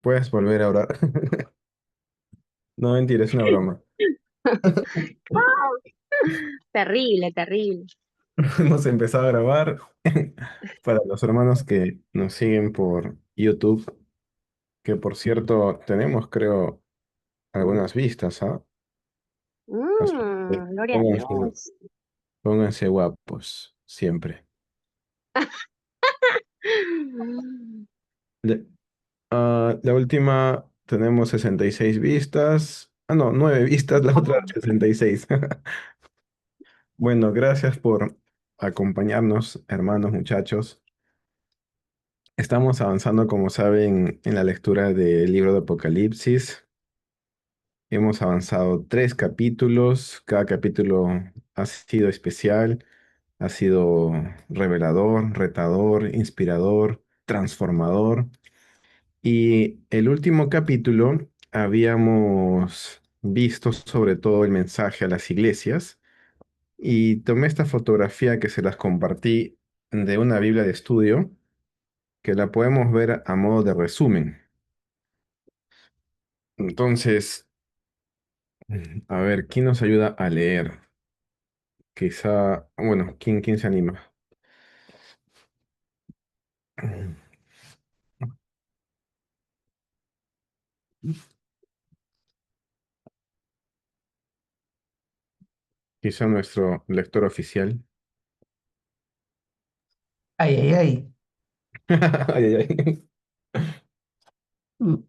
Puedes volver a orar. No, mentira, es una broma. Terrible, terrible. Hemos empezado a grabar. Para los hermanos que nos siguen por YouTube, que por cierto tenemos, creo, algunas vistas, ¿ah? Así que Gloria a pónganse, Dios. pónganse guapos, siempre. Le- la última tenemos 66 vistas. Ah, no, 9 vistas, la otra Oh, 66. Bueno, gracias por acompañarnos, hermanos, muchachos. Estamos avanzando, como saben, en la lectura del libro de Apocalipsis. Hemos avanzado 3 capítulos. Cada capítulo ha sido especial, ha sido revelador, retador, inspirador, transformador. Y el último capítulo habíamos visto sobre todo el mensaje a las iglesias y tomé esta fotografía que se las compartí de una Biblia de estudio que la podemos ver a modo de resumen. Entonces, a ver, ¿quién nos ayuda a leer? Quizá, bueno, ¿quién se anima? Quizá nuestro lector oficial. Ay, ay, ay. Ay, ay, ay. Mm,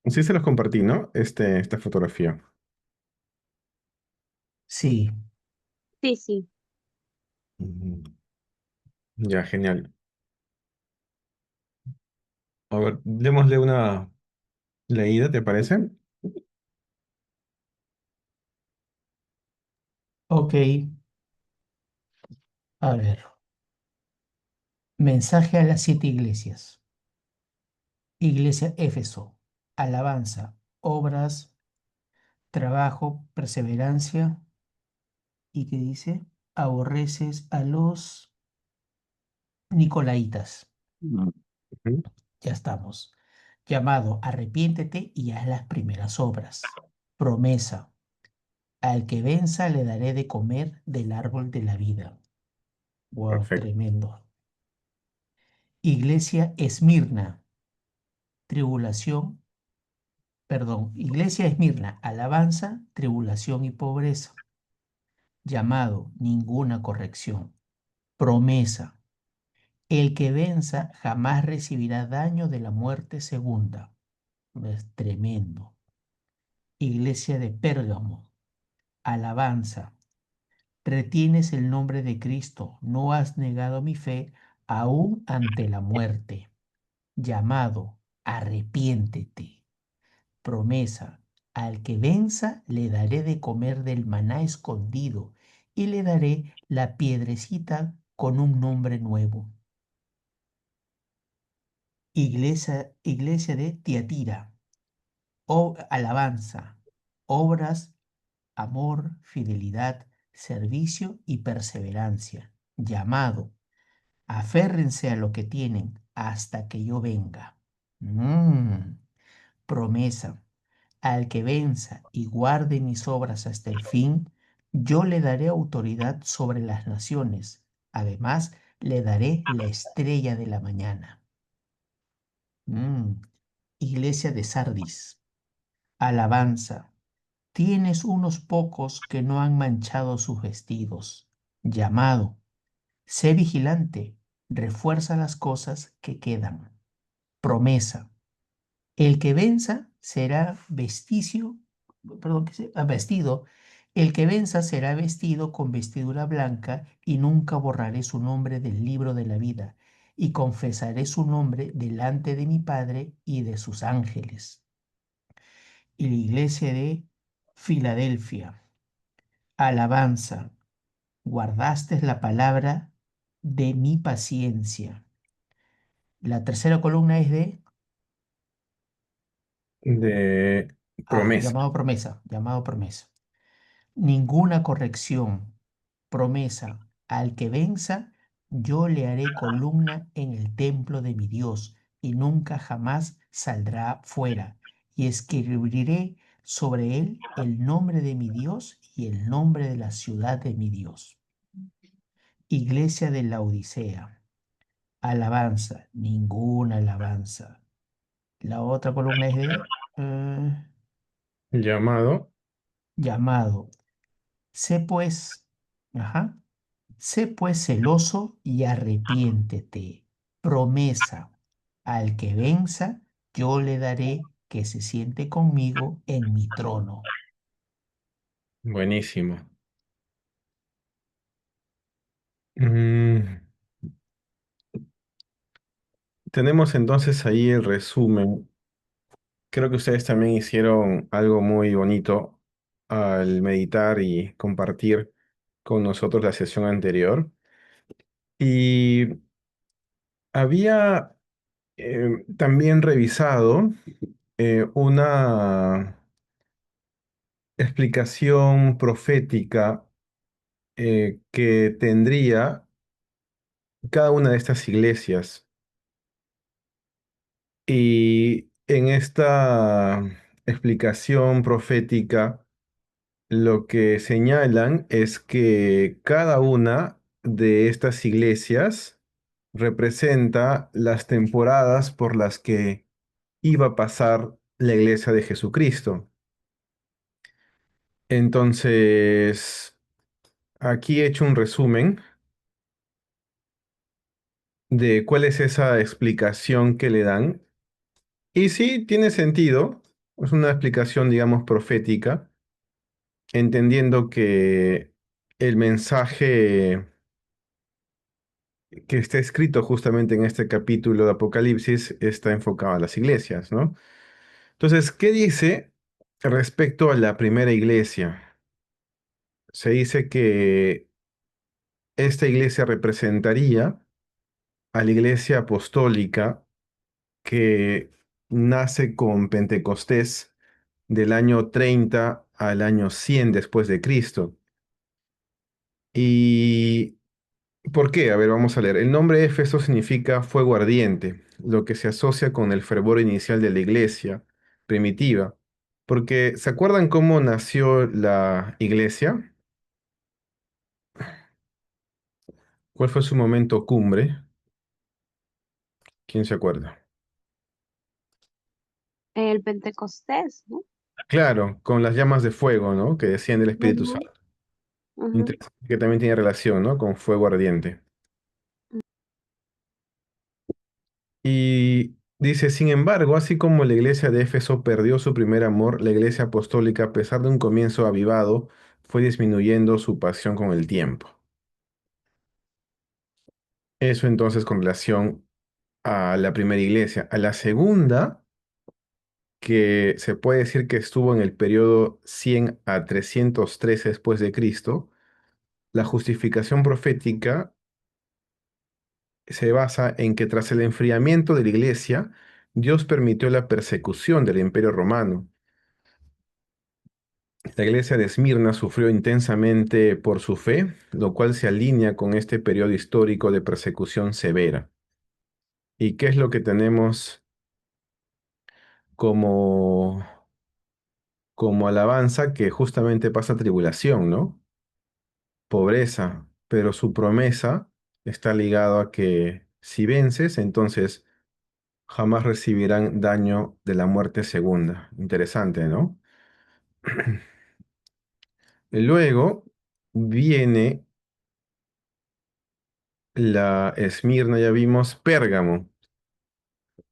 Sí se los compartí, ¿no? Esta fotografía. Sí, sí, sí. Ujú. Ya, genial. A ver, démosle una leída, ¿te parece? ok. A ver. Mensaje a las 7 iglesias. Iglesia Éfeso. Alabanza, obras, trabajo, perseverancia. ¿Y qué dice? Aborreces a los Nicolaitas. Ujú. Ya estamos. Llamado, arrepiéntete y haz las primeras obras. Promesa. Al que venza le daré de comer del árbol de la vida. Wow, Perfecto. tremendo. Iglesia Esmirna, tribulación, perdón, Iglesia Esmirna, alabanza, tribulación y pobreza. Llamado, ninguna corrección. Promesa, el que venza jamás recibirá daño de la muerte segunda. Es tremendo. Iglesia de Pérgamo, alabanza. Retienes el nombre de Cristo, no has negado mi fe aún ante la muerte. Llamado, arrepiéntete. Promesa, al que venza le daré de comer del maná escondido y le daré la piedrecita con un nombre nuevo. Iglesia de Tiatira, alabanza, obras, amor, fidelidad, servicio y perseverancia. Llamado, aférrense a lo que tienen hasta que yo venga. Mm, Promesa. Al que venza y guarde mis obras hasta el fin, yo le daré autoridad sobre las naciones. Además, le daré la estrella de la mañana. Mm. Iglesia de Sardis. Alabanza. Tienes unos pocos que no han manchado sus vestidos. Llamado. Sé vigilante. Refuerza las cosas que quedan. Promesa. El que venza será perdón, vestido. El que venza será vestido con vestidura blanca y nunca borraré su nombre del libro de la vida y confesaré su nombre delante de mi Padre y de sus ángeles. Y la iglesia de Filadelfia, alabanza, guardaste la palabra de mi paciencia. La tercera columna es de, De promesa. llamado promesa, llamado promesa. Ninguna corrección, promesa, al que venza Yo le haré columna en el templo de mi Dios y nunca jamás saldrá fuera. Y escribiré sobre él el nombre de mi Dios y el nombre de la ciudad de mi Dios. Iglesia de la Odisea. Alabanza, ninguna alabanza. La otra columna es de Llamado. llamado. Sé pues, ajá, sé pues celoso y arrepiéntete. Promesa, al que venza, yo le daré que se siente conmigo en mi trono. Buenísimo. Mm, tenemos entonces ahí el resumen. Creo que ustedes también hicieron algo muy bonito al meditar y compartir con nosotros la sesión anterior. Y había también revisado una explicación profética que tendría cada una de estas iglesias. Y en esta explicación profética, lo que señalan es que cada una de estas iglesias representa las temporadas por las que iba a pasar la iglesia de Jesucristo. Entonces, aquí he hecho un resumen de cuál es esa explicación que le dan. Y sí, tiene sentido. Es una explicación, digamos, profética, entendiendo que el mensaje que está escrito justamente en este capítulo de Apocalipsis está enfocado a las iglesias, ¿no? Entonces, ¿qué dice respecto a la primera iglesia? Se dice que esta iglesia representaría a la iglesia apostólica que nace con Pentecostés del año 30 al año 100 después de Cristo. ¿Y por qué? A ver, vamos a leer. El nombre Éfeso significa fuego ardiente, lo que se asocia con el fervor inicial de la iglesia primitiva. Porque, ¿se acuerdan cómo nació la iglesia? ¿Cuál fue su momento cumbre? ¿Quién se acuerda? El Pentecostés, ¿no? Claro, con las llamas de fuego, ¿no? Que decían del Espíritu Ujú, Santo. ujú. Que también tiene relación, ¿no? Con fuego ardiente. Y dice, sin embargo, así como la iglesia de Éfeso perdió su primer amor, la iglesia apostólica, a pesar de un comienzo avivado, fue disminuyendo su pasión con el tiempo. Eso entonces con relación a la primera iglesia. A la segunda, que se puede decir que estuvo en el periodo 100 a 313 después de Cristo, la justificación profética se basa en que tras el enfriamiento de la iglesia, Dios permitió la persecución del Imperio Romano. La iglesia de Esmirna sufrió intensamente por su fe, lo cual se alinea con este periodo histórico de persecución severa. ¿Y qué es lo que tenemos como, como alabanza? Que justamente pasa tribulación, ¿no? Pobreza, pero su promesa está ligado a que si vences, entonces jamás recibirán daño de la muerte segunda. Interesante, ¿no? Luego viene la Esmirna, ya vimos, Pérgamo,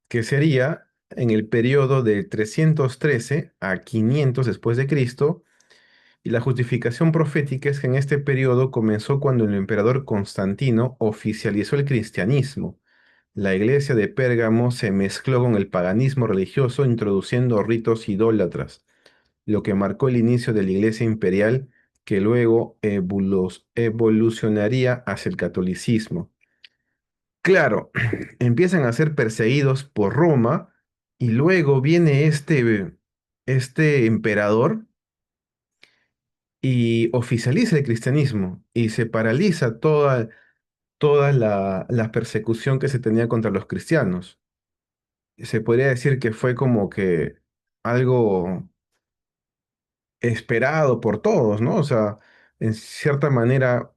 que sería en el periodo de 313 a 500 después de Cristo, y la justificación profética es que en este periodo comenzó cuando el emperador Constantino oficializó el cristianismo. La iglesia de Pérgamo se mezcló con el paganismo religioso, introduciendo ritos idólatras, lo que marcó el inicio de la iglesia imperial, que luego evolucionaría hacia el catolicismo. Claro, empiezan a ser perseguidos por Roma y luego viene este emperador y oficializa el cristianismo y se paraliza toda la persecución que se tenía contra los cristianos. Se podría decir que fue como que algo esperado por todos, ¿no? O sea, en cierta manera,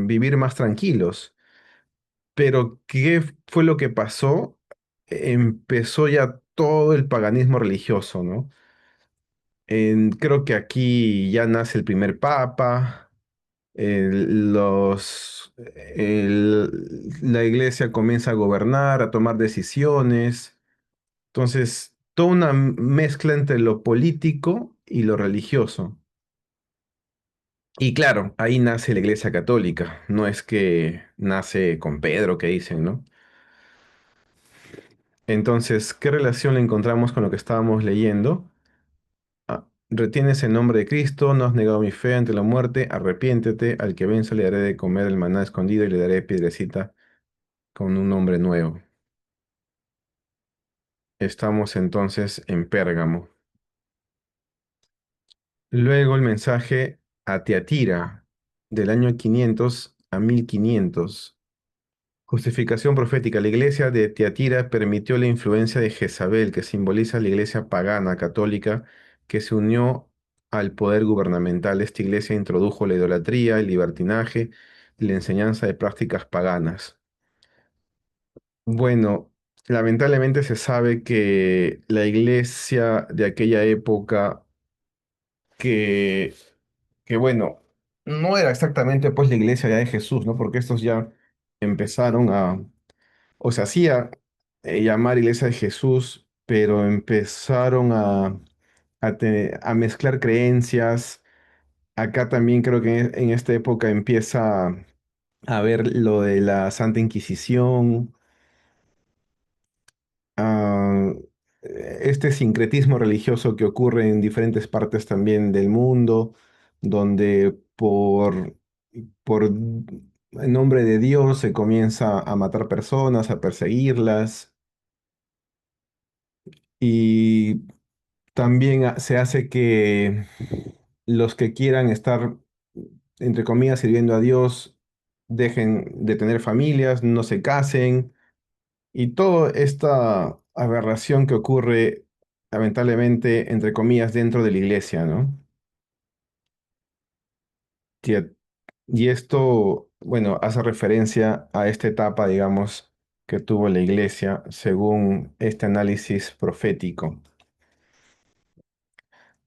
vivir más tranquilos. Pero, ¿qué fue lo que pasó? Empezó ya todo el paganismo religioso, ¿no? Creo que aquí ya nace el primer papa, la iglesia comienza a gobernar, a tomar decisiones. Entonces, toda una mezcla entre lo político y lo religioso. Y claro, ahí nace la iglesia católica. No es que nace con Pedro, que dicen, ¿no? Entonces, ¿qué relación le encontramos con lo que estábamos leyendo? Retienes el nombre de Cristo, no has negado mi fe ante la muerte, arrepiéntete, al que venza le daré de comer el maná escondido y le daré piedrecita con un nombre nuevo. Estamos entonces en Pérgamo. Luego el mensaje a Tiatira, del año 500 a 1500. Justificación profética. La iglesia de Tiatira permitió la influencia de Jezabel, que simboliza la iglesia pagana católica, que se unió al poder gubernamental. Esta iglesia introdujo la idolatría, el libertinaje y la enseñanza de prácticas paganas. Bueno, lamentablemente se sabe que la iglesia de aquella época, que, que bueno, no era exactamente pues la iglesia ya de Jesús, ¿no? Porque estos ya empezaron o se hacía llamar Iglesia de Jesús, pero empezaron a mezclar creencias. Acá también creo que en esta época empieza a haber lo de la Santa Inquisición, ah, este sincretismo religioso que ocurre en diferentes partes también del mundo, donde por en nombre de Dios se comienza a matar personas, a perseguirlas. Y también se hace que los que quieran estar, entre comillas, sirviendo a Dios, dejen de tener familias, no se casen, y toda esta aberración que ocurre, lamentablemente, entre comillas, dentro de la iglesia, ¿no? Que- Y esto, bueno, hace referencia a esta etapa, digamos, que tuvo la iglesia según este análisis profético.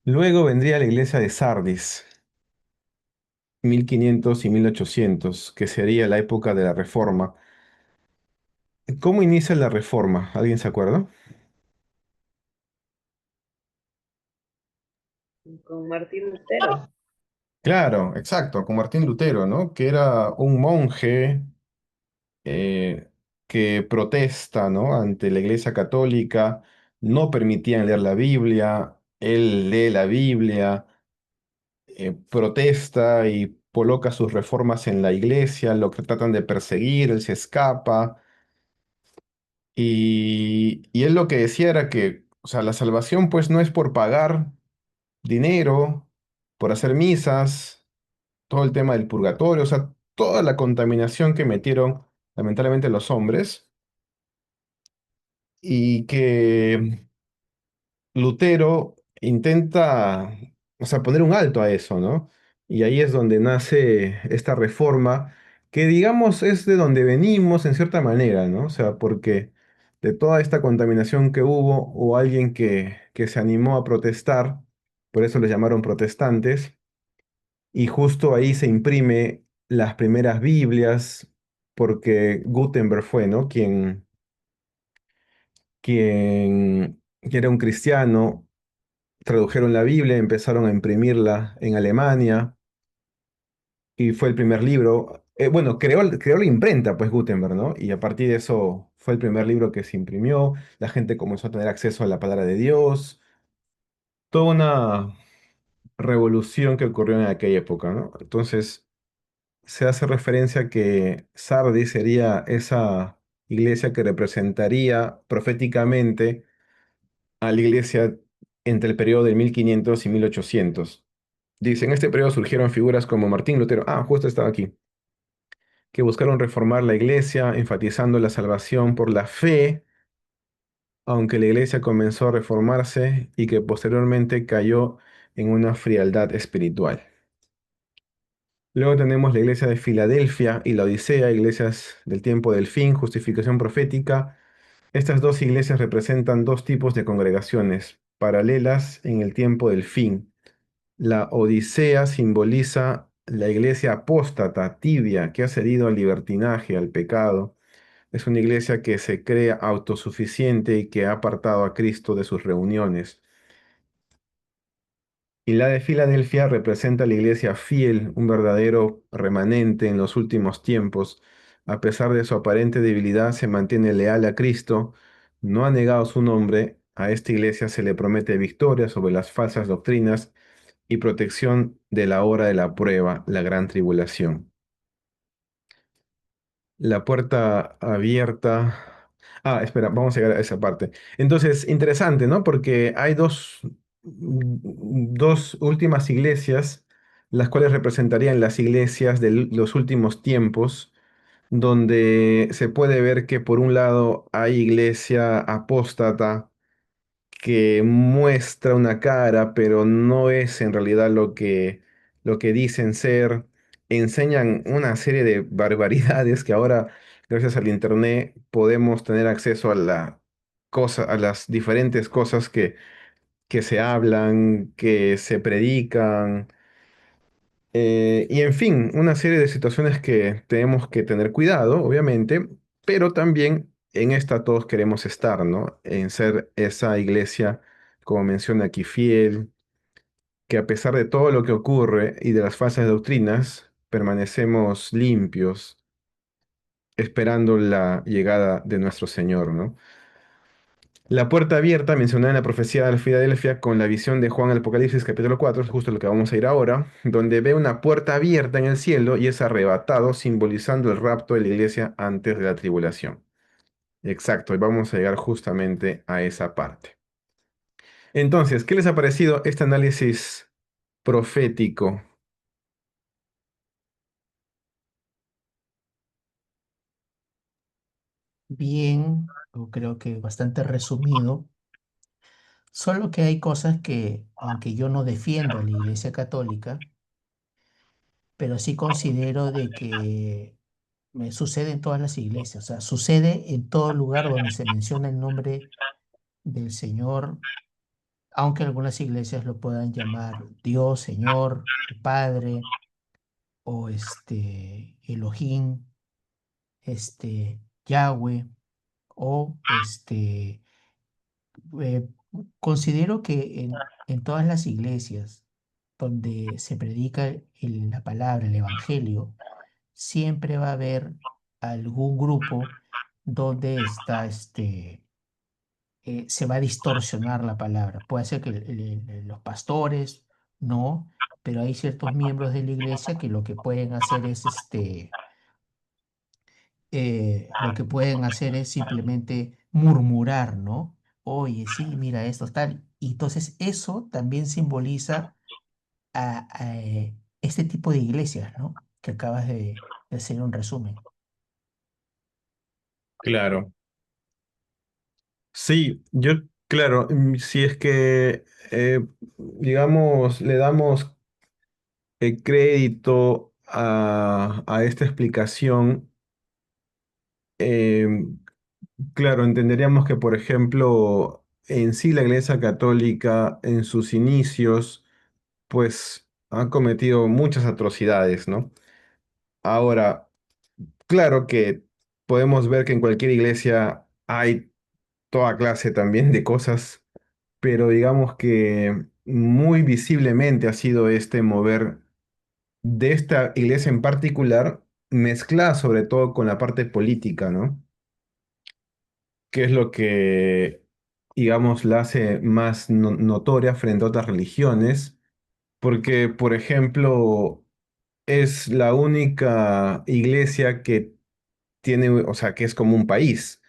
Luego vendría la iglesia de Sardis, 1500 y 1800, que sería la época de la Reforma. ¿Cómo inicia la Reforma? ¿Alguien se acuerda? Con Martín Lutero. Claro, exacto, con Martín Lutero, ¿no? Que era un monje eh, que protesta, ¿no? Ante la Iglesia Católica, no permitían leer la Biblia, él lee la Biblia, protesta y coloca sus reformas en la iglesia, lo que tratan de perseguir, él se escapa. Y él lo que decía era que, o sea, la salvación pues no es por pagar dinero, por hacer misas, todo el tema del purgatorio, o sea, toda la contaminación que metieron lamentablemente los hombres, y que Lutero intenta, o sea, poner un alto a eso, ¿no? Y ahí es donde nace esta reforma, que digamos es de donde venimos en cierta manera, ¿no? O sea, porque de toda esta contaminación que hubo alguien que se animó a protestar, por eso les llamaron protestantes, y justo ahí se imprime las primeras Biblias, porque Gutenberg fue, ¿no? Que era un cristiano, tradujeron la Biblia, empezaron a imprimirla en Alemania y fue el primer libro. Bueno, creó la imprenta, pues Gutenberg, ¿no? Y a partir de eso fue el primer libro que se imprimió, la gente comenzó a tener acceso a la palabra de Dios, toda una revolución que ocurrió en aquella época, ¿no? Entonces se hace referencia a que Sardis sería esa iglesia que representaría proféticamente a la iglesia entre el periodo de 1500 y 1800. Dice, en este periodo surgieron figuras como Martín Lutero. Ah, justo estaba aquí. que buscaron reformar la iglesia, enfatizando la salvación por la fe, aunque la iglesia comenzó a reformarse y que posteriormente cayó en una frialdad espiritual. Luego tenemos la iglesia de Filadelfia y la Odisea, iglesias del tiempo del fin, justificación profética. Estas dos iglesias representan dos tipos de congregaciones paralelas en el tiempo del fin. La Odisea simboliza la iglesia apóstata, tibia, que ha cedido al libertinaje, al pecado. Es una iglesia que se cree autosuficiente y que ha apartado a Cristo de sus reuniones. Y la de Filadelfia representa la iglesia fiel, un verdadero remanente en los últimos tiempos. A pesar de su aparente debilidad, se mantiene leal a Cristo, no ha negado su nombre. A esta iglesia se le promete victoria sobre las falsas doctrinas y protección de la hora de la prueba, la gran tribulación. La puerta abierta. Espera, vamos a llegar a esa parte. Entonces, interesante, ¿no? Porque hay dos últimas iglesias, las cuales representarían las iglesias de los últimos tiempos, donde se puede ver que por un lado hay iglesia apóstata, que muestra una cara, pero no es en realidad lo que dicen ser. Enseñan una serie de barbaridades que ahora, gracias al internet, podemos tener acceso a a las diferentes cosas que se hablan, que se predican. Y en fin, una serie de situaciones que tenemos que tener cuidado, obviamente, pero también en esta todos queremos estar, ¿no? En ser esa iglesia, como menciona aquí, fiel, que a pesar de todo lo que ocurre y de las falsas doctrinas, permanecemos limpios, esperando la llegada de nuestro Señor, ¿no? La puerta abierta, mencionada en la profecía de Filadelfia con la visión de Juan al Apocalipsis capítulo 4, es justo lo que vamos a ir ahora, donde ve una puerta abierta en el cielo y es arrebatado, simbolizando el rapto de la iglesia antes de la tribulación. Exacto, y vamos a llegar justamente a esa parte. Entonces, ¿qué les ha parecido este análisis profético? Bien, yo creo que bastante resumido, solo que hay cosas que, aunque yo no defiendo a la Iglesia Católica, pero sí considero de que me sucede en todas las iglesias, o sea, sucede en todo lugar donde se menciona el nombre del Señor, aunque algunas iglesias lo puedan llamar Dios, Señor, Padre o Elohim, Yahweh o eh, considero que en todas las iglesias donde se predica la palabra, el evangelio, siempre va a haber algún grupo donde se va a distorsionar la palabra. Puede ser que los pastores, no, pero hay ciertos miembros de la iglesia que lo que pueden hacer es lo que pueden hacer es simplemente murmurar, ¿no? Oye, sí, mira esto, tal. Y entonces eso también simboliza a este tipo de iglesias, ¿no? Que acabas de hacer un resumen. Claro. Sí, claro, si es que, digamos, le damos crédito a esta explicación, eh, claro, entenderíamos que, por ejemplo, en sí la Iglesia Católica en sus inicios, pues ha cometido muchas atrocidades, ¿no? Ahora, claro que podemos ver que en cualquier iglesia hay toda clase también de cosas, pero digamos que muy visiblemente ha sido este mover de esta iglesia en particular, mezclada sobre todo con la parte política, ¿no? Que es lo que, digamos, la hace más notoria frente a otras religiones, porque, por ejemplo, es la única iglesia que tiene, o sea, que es como un país,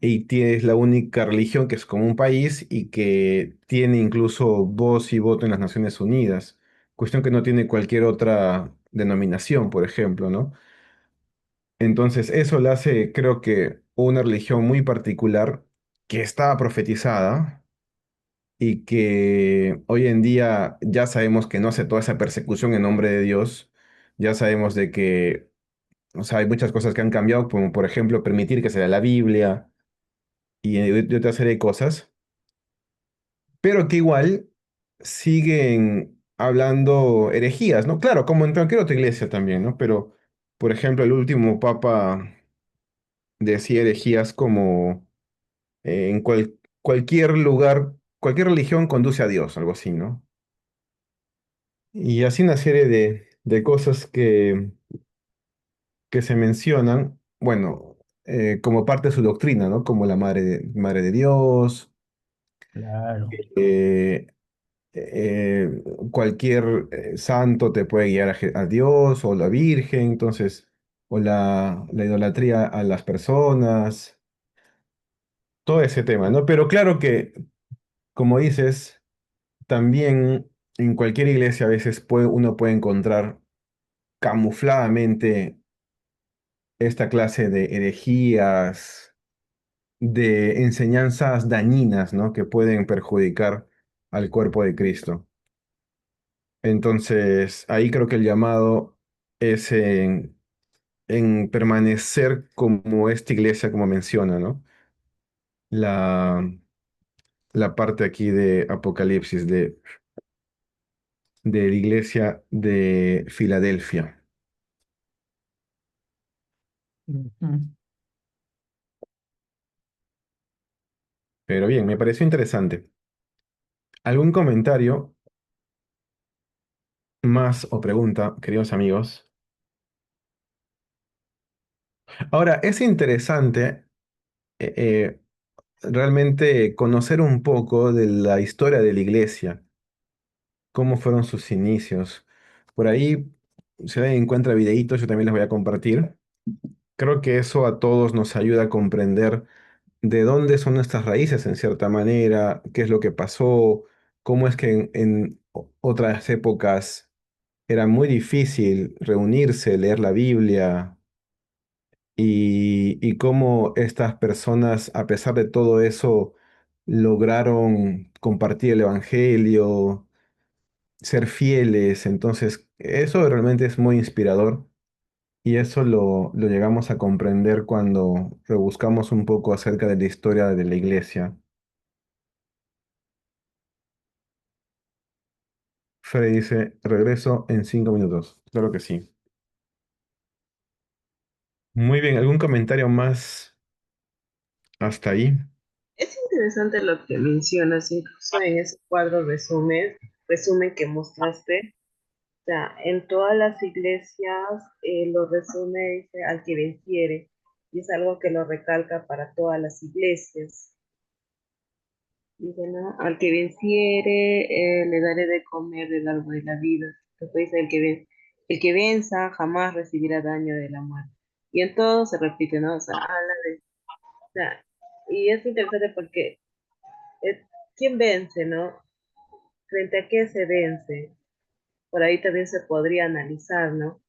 y es la única religión que es como un país y que tiene incluso voz y voto en las Naciones Unidas, cuestión que no tiene cualquier otra denominación, por ejemplo, ¿no? Entonces, eso le hace, creo que, una religión muy particular que estaba profetizada y que hoy en día ya sabemos que no hace toda esa persecución en nombre de Dios. Ya sabemos de que, o sea, hay muchas cosas que han cambiado, como por ejemplo permitir que se lea la Biblia y de otra serie de cosas, pero que igual siguen hablando herejías, ¿no? Claro, como en cualquier otra iglesia también, ¿no? Pero, por ejemplo, el último papa decía herejías como en cualquier lugar, cualquier religión conduce a Dios, algo así, ¿no? Y así una serie de cosas que se mencionan, bueno, como parte de su doctrina, ¿no? Como la madre de Dios, Claro. eh, cualquier santo te puede guiar a Dios o la Virgen, entonces, o la idolatría a las personas, todo ese tema, ¿no? Pero claro que, como dices, también en cualquier iglesia a veces uno puede encontrar camufladamente esta clase de herejías, de enseñanzas dañinas, ¿no? Que pueden perjudicar al cuerpo de Cristo. Entonces, ahí creo que el llamado es en permanecer como esta iglesia, como menciona, ¿no? La, la parte aquí de Apocalipsis de la iglesia de Filadelfia. Ujú. Pero bien, me pareció interesante. ¿Algún comentario más o pregunta, queridos amigos? Ahora, es interesante eh, eh, realmente conocer un poco de la historia de la iglesia, cómo fueron sus inicios. Por ahí, si alguien encuentra videitos, yo también les voy a compartir. Creo que eso a todos nos ayuda a comprender de dónde son nuestras raíces en cierta manera, qué es lo que pasó, cómo es que en otras épocas era muy difícil reunirse, leer la Biblia, y cómo estas personas, a pesar de todo eso, lograron compartir el Evangelio, ser fieles. Entonces, eso realmente es muy inspirador y eso lo llegamos a comprender cuando rebuscamos un poco acerca de la historia de la iglesia. Freddy dice, regreso en 5 minutos. Claro que sí. Muy bien, ¿algún comentario más hasta ahí? Es interesante lo que mencionas, incluso en ese cuadro resumen que mostraste. O sea, en todas las iglesias lo resume dice, al que venciere, y es algo que lo recalca para todas las iglesias. Dice, ¿no? Al que venciere, le daré de comer del árbol de la vida. Después dice, el que venza jamás recibirá daño de la muerte. Y en todo se repite, ¿no? O sea, o sea, y es interesante porque ¿quién vence, no? ¿Frente a qué se vence? Por ahí también se podría analizar, ¿no?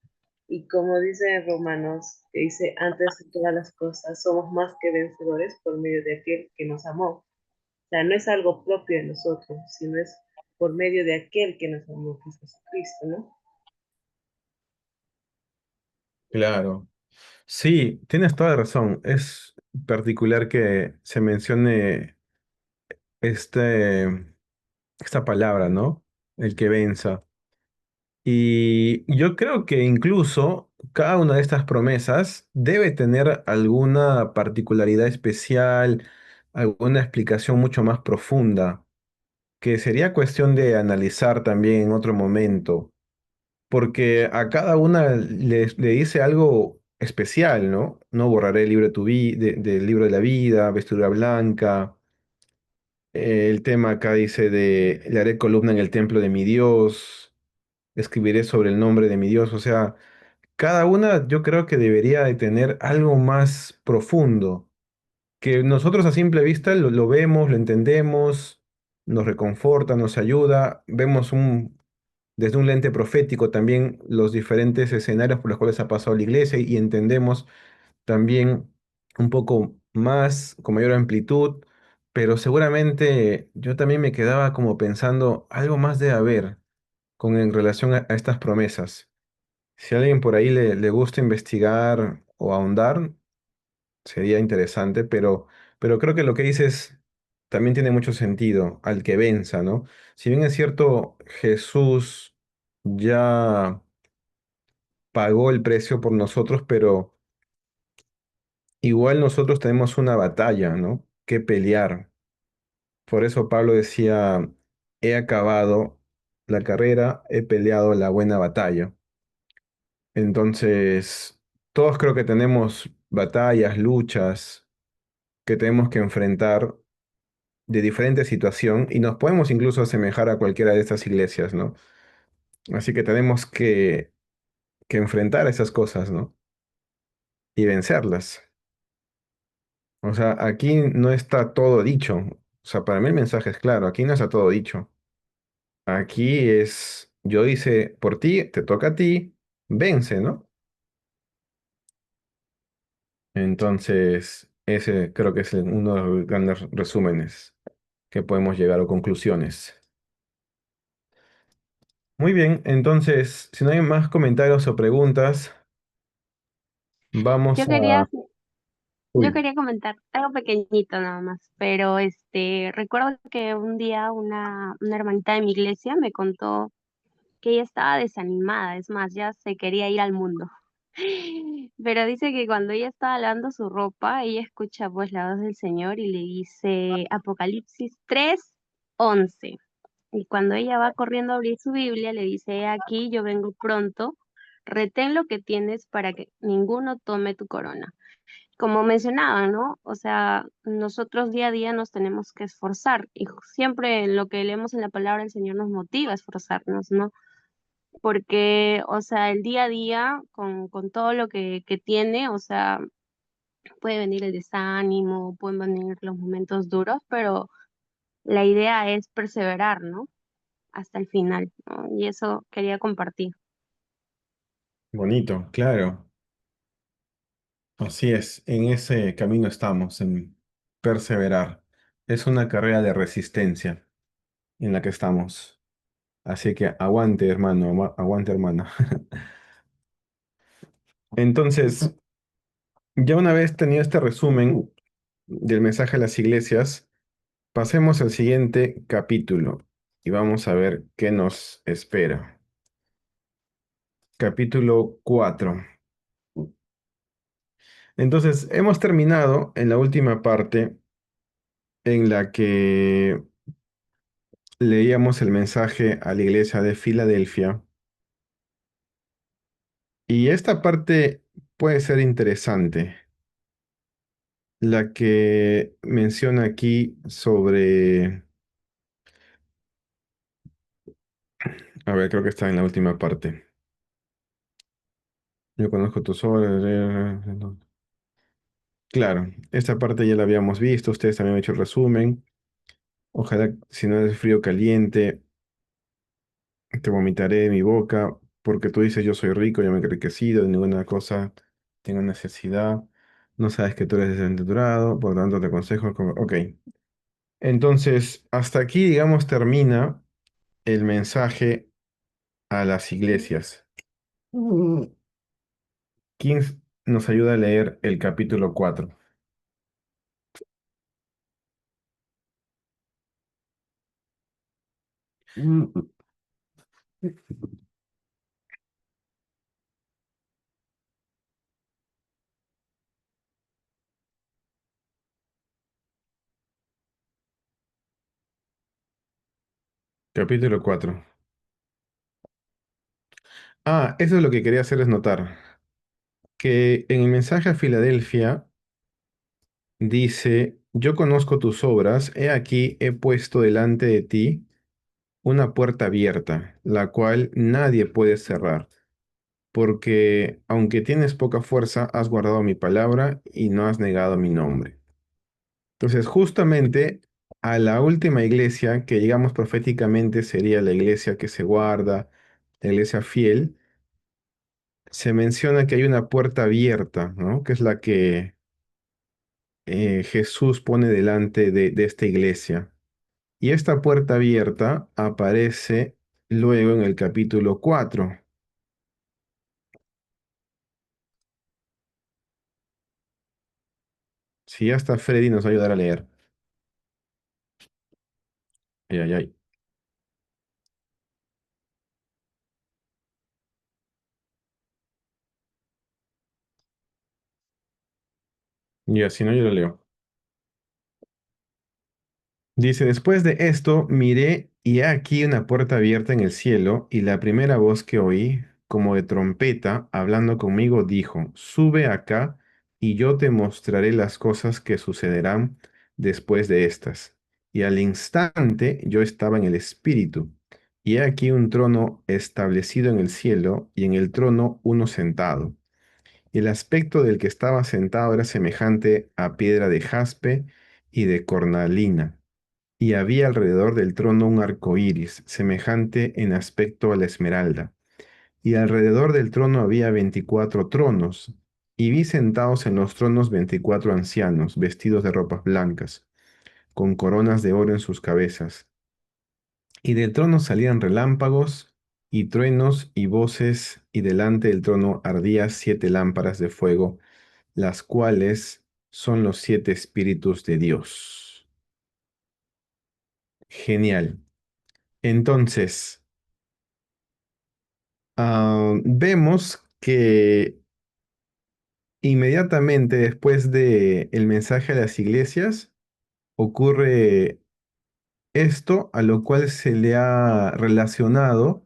Y como dice en Romanos, que dice, antes de todas las cosas, somos más que vencedores por medio de aquel que nos amó. O sea, no es algo propio de nosotros, sino es por medio de aquel que nos amó, que es Jesucristo, ¿no? Claro. Sí, tienes toda la razón. Es particular que se mencione este, esta palabra, ¿no? El que venza. Y yo creo que incluso cada una de estas promesas debe tener alguna particularidad especial, alguna explicación mucho más profunda, que sería cuestión de analizar también en otro momento, porque a cada una le dice algo especial, ¿no? No borraré el libro de del libro de la vida, vestidura blanca. El tema acá dice de le haré columna en el templo de mi Dios, escribiré sobre el nombre de mi Dios. O sea, cada una yo creo que debería de tener algo más profundo, que nosotros a simple vista lo vemos, lo entendemos, nos reconforta, nos ayuda, vemos desde un lente profético también los diferentes escenarios por los cuales ha pasado la iglesia y entendemos también un poco más, con mayor amplitud, pero seguramente yo también me quedaba como pensando algo más de haber en relación a estas promesas. Si a alguien por ahí le gusta investigar o ahondar, sería interesante, pero creo que lo que dices también tiene mucho sentido, al que venza, ¿no? Si bien es cierto, Jesús ya pagó el precio por nosotros, pero igual nosotros tenemos una batalla, ¿no? Que pelear. Por eso Pablo decía, he acabado la carrera, he peleado la buena batalla. Entonces, todos creo que tenemos batallas, luchas que tenemos que enfrentar de diferente situación y nos podemos incluso asemejar a cualquiera de estas iglesias, ¿no? Así que tenemos que enfrentar esas cosas, ¿no? Y vencerlas. O sea, aquí no está todo dicho. O sea, para mí el mensaje es claro, aquí no está todo dicho. Aquí es, yo hice por ti, te toca a ti, vence, ¿no? Entonces, ese creo que es uno de los grandes resúmenes que podemos llegar o conclusiones. Muy bien, entonces, si no hay más comentarios o preguntas, vamos Yo a... quería, yo Uy, quería comentar algo pequeñito nada más, pero recuerdo que un día una hermanita de mi iglesia me contó que ella estaba desanimada, es más, ya se quería ir al mundo. Pero dice que cuando ella estaba lavando su ropa, ella escucha pues la voz del Señor y le dice Apocalipsis 3:11. Y cuando ella va corriendo a abrir su Biblia, le dice, "He aquí, yo vengo pronto, retén lo que tienes para que ninguno tome tu corona". Como mencionaba, ¿no? O sea, nosotros día a día nos tenemos que esforzar y siempre lo que leemos en la palabra del Señor nos motiva a esforzarnos, ¿no? Porque, o sea, el día a día, con todo lo que tiene, o sea, puede venir el desánimo, pueden venir los momentos duros, pero la idea es perseverar, ¿no? Hasta el final, ¿no? Y eso quería compartir. bonito, claro. Así es, en ese camino estamos, en perseverar. Es una carrera de resistencia en la que estamos. Así que aguante, hermano, aguante, hermana. Entonces, ya una vez tenido este resumen del mensaje a las iglesias, pasemos al siguiente capítulo y vamos a ver qué nos espera. Capítulo 4. Entonces, hemos terminado en la última parte en la que leíamos el mensaje a la iglesia de Filadelfia. Y esta parte puede ser interesante, la que menciona aquí sobre, a ver, creo que está en la última parte. Yo conozco tus obras. Claro, esta parte ya la habíamos visto, ustedes también han hecho el resumen. Ojalá, si no es frío o caliente, te vomitaré de mi boca, porque tú dices yo soy rico, yo me he enriquecido, de ninguna cosa tengo necesidad. No sabes que tú eres desventurado, por lo tanto te aconsejo. Ok, entonces hasta aquí, digamos, termina el mensaje a las iglesias. ¿Quién nos ayuda a leer el capítulo 4? Capítulo 4. Ah, eso es lo que quería hacerles notar, que en el mensaje a Filadelfia dice, yo conozco tus obras, he aquí he puesto delante de ti una puerta abierta, la cual nadie puede cerrar, porque aunque tienes poca fuerza, has guardado mi palabra y no has negado mi nombre. Entonces, justamente a la última iglesia, que digamos proféticamente sería la iglesia que se guarda, la iglesia fiel, se menciona que hay una puerta abierta, ¿no? Que es la que Jesús pone delante de esta iglesia. Y esta puerta abierta aparece luego en el capítulo 4. Si ya está Freddy, nos va a ayudar a leer. Ay, ay, ay. Ya, si no, yo lo leo. Dice, después de esto miré y he aquí una puerta abierta en el cielo y la primera voz que oí, como de trompeta, hablando conmigo, dijo, sube acá y yo te mostraré las cosas que sucederán después de estas. Y al instante yo estaba en el espíritu y he aquí un trono establecido en el cielo y en el trono uno sentado. Y el aspecto del que estaba sentado era semejante a piedra de jaspe y de cornalina y había alrededor del trono un arco iris, semejante en aspecto a la esmeralda. Y alrededor del trono había 24 tronos, y vi sentados en los tronos 24 ancianos, vestidos de ropas blancas, con coronas de oro en sus cabezas. Y del trono salían relámpagos y truenos y voces, y delante del trono ardían 7 lámparas de fuego, las cuales son los 7 espíritus de Dios. Genial. Entonces, vemos que inmediatamente después de el mensaje a las iglesias ocurre esto a lo cual se le ha relacionado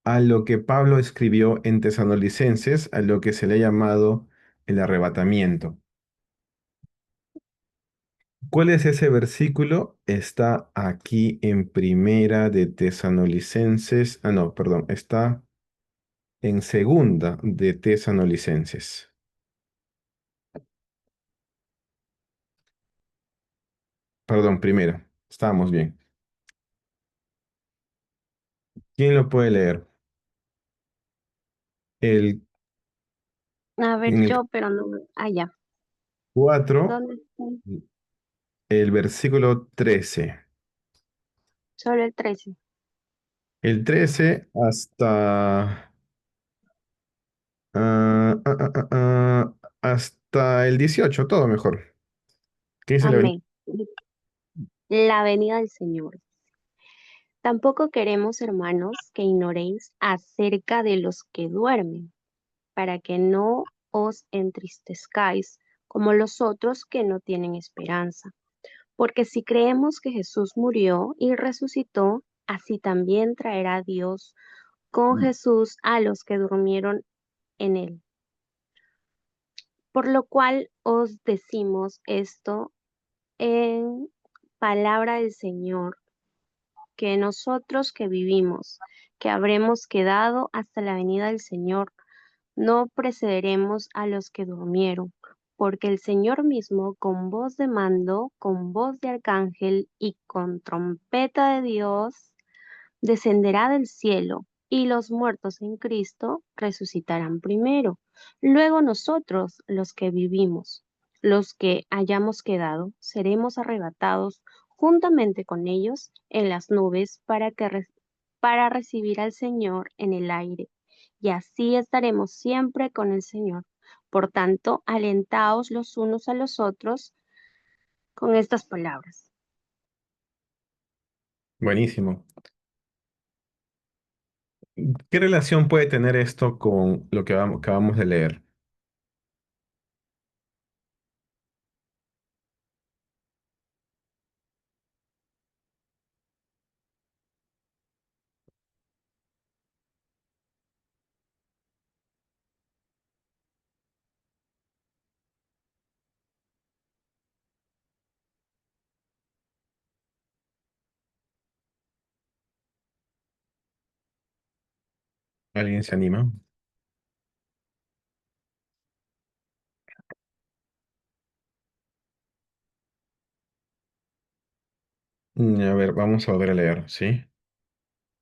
a lo que Pablo escribió en Tesalonicenses, a lo que se le ha llamado el arrebatamiento. ¿Cuál es ese versículo? Está aquí en Primera de Tesalonicenses. Ah, no, perdón, está en Segunda de Tesalonicenses. Perdón, primero. Estábamos bien. ¿Quién lo puede leer? El, A ver, en el yo, pero no. Ah, ya. 4, ¿Dónde está? el versículo 13. Solo el 13. El 13 hasta el 18, todo mejor. ¿Qué dice la Amén. La venida del Señor. Tampoco queremos, hermanos, que ignoréis acerca de los que duermen, para que no os entristezcáis como los otros que no tienen esperanza. Porque si creemos que Jesús murió y resucitó, así también traerá Dios con Jesús a los que durmieron en él. Por lo cual os decimos esto en palabra del Señor, que nosotros que vivimos, que habremos quedado hasta la venida del Señor, no precederemos a los que durmieron, porque el Señor mismo, con voz de mando, con voz de arcángel y con trompeta de Dios, descenderá del cielo, y los muertos en Cristo resucitarán primero. Luego nosotros, los que vivimos, los que hayamos quedado, seremos arrebatados juntamente con ellos en las nubes para recibir al Señor en el aire. Y así estaremos siempre con el Señor. Por tanto, alentaos los unos a los otros con estas palabras. Buenísimo. ¿Qué relación puede tener esto con lo que acabamos de leer? ¿Alguien se anima? A ver, vamos a volver a leer, ¿sí?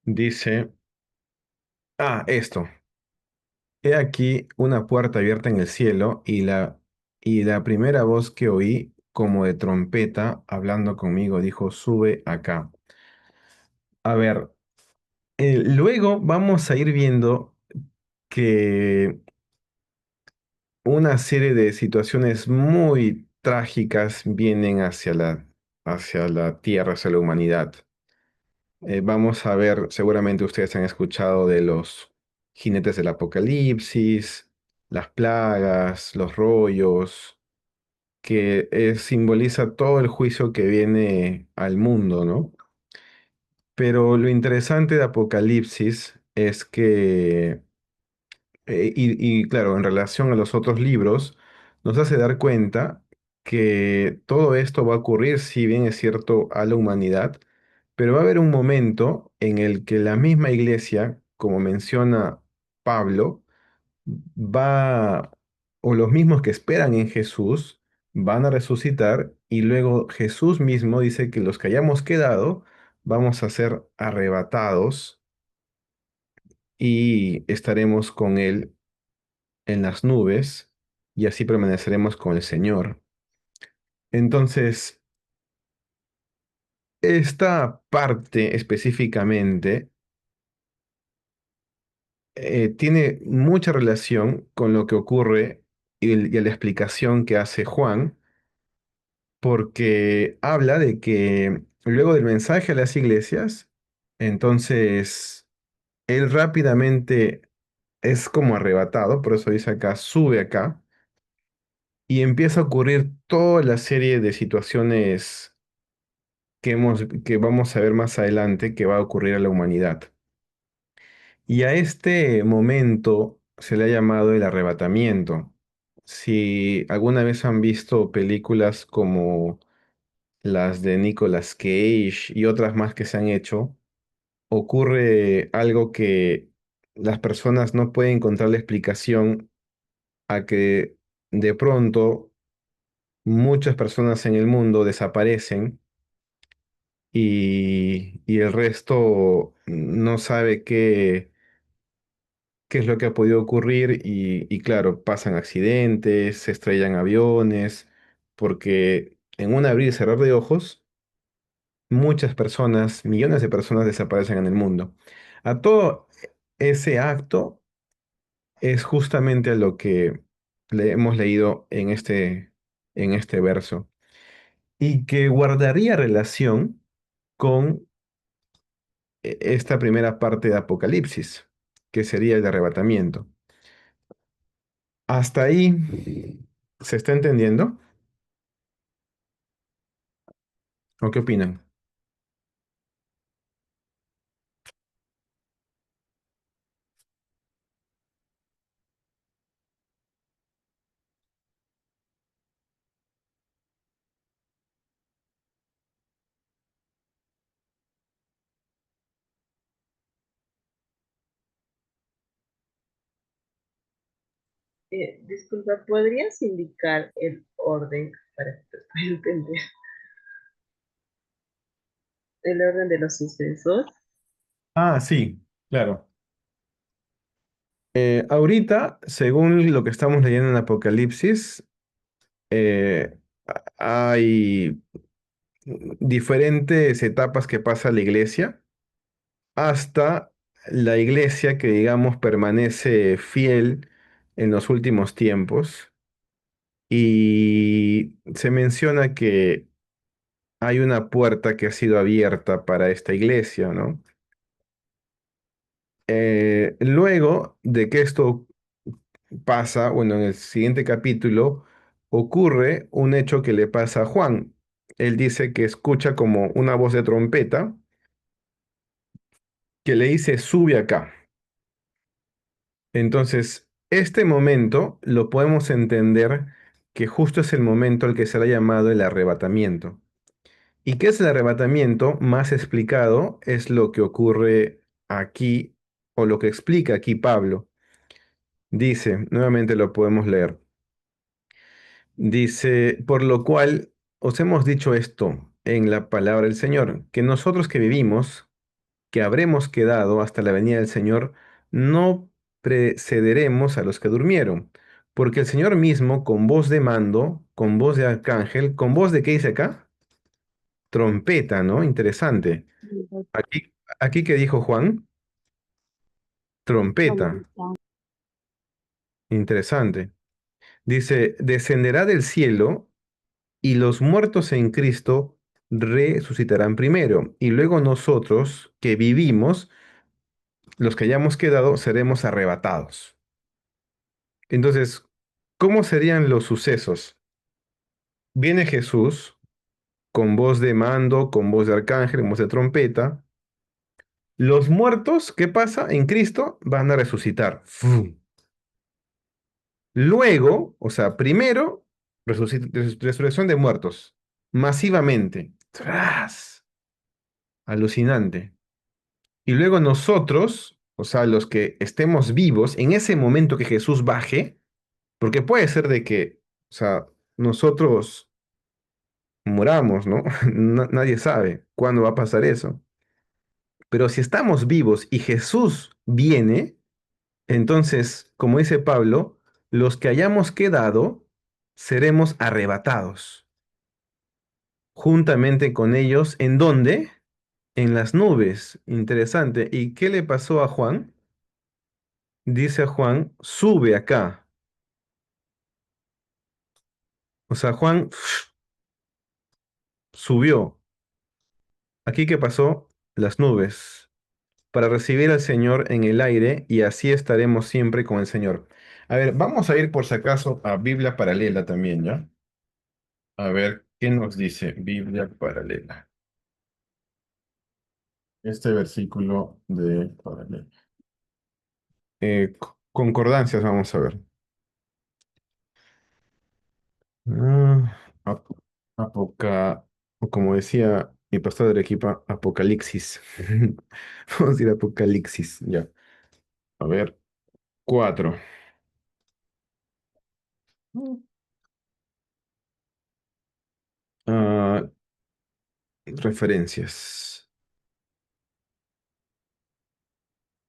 Dice, Esto. He aquí una puerta abierta en el cielo y la primera voz que oí, como de trompeta, hablando conmigo, dijo, sube acá. A ver, luego vamos a ir viendo que una serie de situaciones muy trágicas vienen hacia la Tierra, hacia la humanidad. Vamos a ver, seguramente ustedes han escuchado de los jinetes del Apocalipsis, las plagas, los rollos, que simboliza todo el juicio que viene al mundo, ¿no? Pero lo interesante de Apocalipsis es que y claro, en relación a los otros libros, nos hace dar cuenta que todo esto va a ocurrir, si bien es cierto, a la humanidad, pero va a haber un momento en el que la misma iglesia, como menciona Pablo, va, o los mismos que esperan en Jesús, van a resucitar y luego Jesús mismo dice que los que hayamos quedado vamos a ser arrebatados y estaremos con Él en las nubes y así permaneceremos con el Señor. Entonces, esta parte específicamente tiene mucha relación con lo que ocurre y la explicación que hace Juan, porque habla de que luego del mensaje a las iglesias, entonces él rápidamente es como arrebatado, por eso dice acá, sube acá, y empieza a ocurrir toda la serie de situaciones que vamos a ver más adelante que va a ocurrir a la humanidad. Y a este momento se le ha llamado el arrebatamiento. Si alguna vez han visto películas como las de Nicolas Cage y otras más que se han hecho, ocurre algo que las personas no pueden encontrarle explicación a que de pronto muchas personas en el mundo desaparecen y el resto no sabe qué es lo que ha podido ocurrir y claro, pasan accidentes, se estrellan aviones, porque en un abrir y cerrar de ojos, muchas personas, millones de personas desaparecen en el mundo. A todo ese acto es justamente a lo que le hemos leído en este verso y que guardaría relación con esta primera parte de Apocalipsis, que sería el arrebatamiento. ¿Hasta ahí se está entendiendo? ¿O qué opinan? Disculpa, ¿podrías indicar el orden para que te pueda entender? El orden de los sucesos. Sí, claro. Ahorita, según lo que estamos leyendo en Apocalipsis, hay diferentes etapas que pasa la iglesia hasta la iglesia que, digamos, permanece fiel en los últimos tiempos. Y se menciona que hay una puerta que ha sido abierta para esta iglesia, ¿no? Luego de que esto pasa, bueno, en el siguiente capítulo ocurre un hecho que le pasa a Juan. Él dice que escucha como una voz de trompeta que le dice, sube acá. Entonces, este momento lo podemos entender que justo es el momento al que se le ha llamado el arrebatamiento. ¿Y qué es el arrebatamiento? Más explicado es lo que ocurre aquí, o lo que explica aquí Pablo. Dice, nuevamente lo podemos leer. Dice, por lo cual os hemos dicho esto en la palabra del Señor, que nosotros que vivimos, que habremos quedado hasta la venida del Señor, no precederemos a los que durmieron, porque el Señor mismo, con voz de mando, con voz de arcángel, con voz de ¿qué dice acá? Trompeta, ¿no? Interesante. Aquí, aquí que dijo Juan, trompeta. Interesante. Dice, descenderá del cielo y los muertos en Cristo resucitarán primero, y luego nosotros que vivimos, los que hayamos quedado, seremos arrebatados. Entonces, ¿cómo serían los sucesos? Viene Jesús con voz de mando, con voz de arcángel, con voz de trompeta. Los muertos, ¿qué pasa? En Cristo van a resucitar. ¡Fum! Luego, o sea, primero, resurrección de muertos, masivamente. ¡Tras! Alucinante. Y luego nosotros, o sea, los que estemos vivos, en ese momento que Jesús baje, porque puede ser de que, o sea, nosotros muramos, ¿no? Nadie sabe cuándo va a pasar eso. Pero si estamos vivos y Jesús viene, entonces, como dice Pablo, los que hayamos quedado seremos arrebatados juntamente con ellos. ¿En dónde? En las nubes. Interesante. ¿Y qué le pasó a Juan? Dice a Juan, sube acá. O sea, Juan subió. ¿Aquí qué pasó? Las nubes. Para recibir al Señor en el aire y así estaremos siempre con el Señor. A ver, vamos a ir por si acaso a Biblia paralela también, ¿ya? A ver, ¿qué nos dice Biblia paralela? Este versículo de paralela. Concordancias, vamos a ver. Ah, ap- o como decía mi pastor de Arequipa, Apocalipsis. Vamos a decir Apocalipsis, ya. A ver, cuatro. Ah, referencias.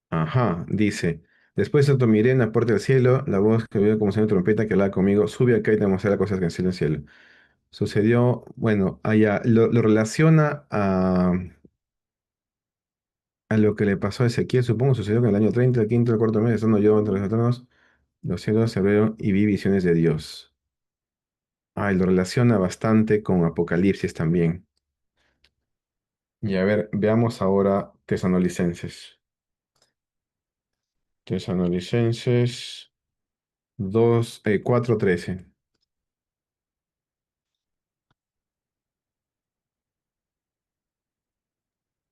Ajá, dice. Después de miré en la puerta del cielo, la voz que oía como sonido de trompeta que hablaba conmigo, sube acá y te mostraré cosas que en el cielo. Sucedió, bueno, allá lo relaciona a lo que le pasó a Ezequiel, supongo, sucedió que en el año 30, el quinto, el cuarto mes, estando yo entre los eternos, los cielos se abrieron y vi visiones de Dios. Ah, y lo relaciona bastante con Apocalipsis también. Y a ver, veamos ahora Tesanolicenses. Tesanolicenses 4:13.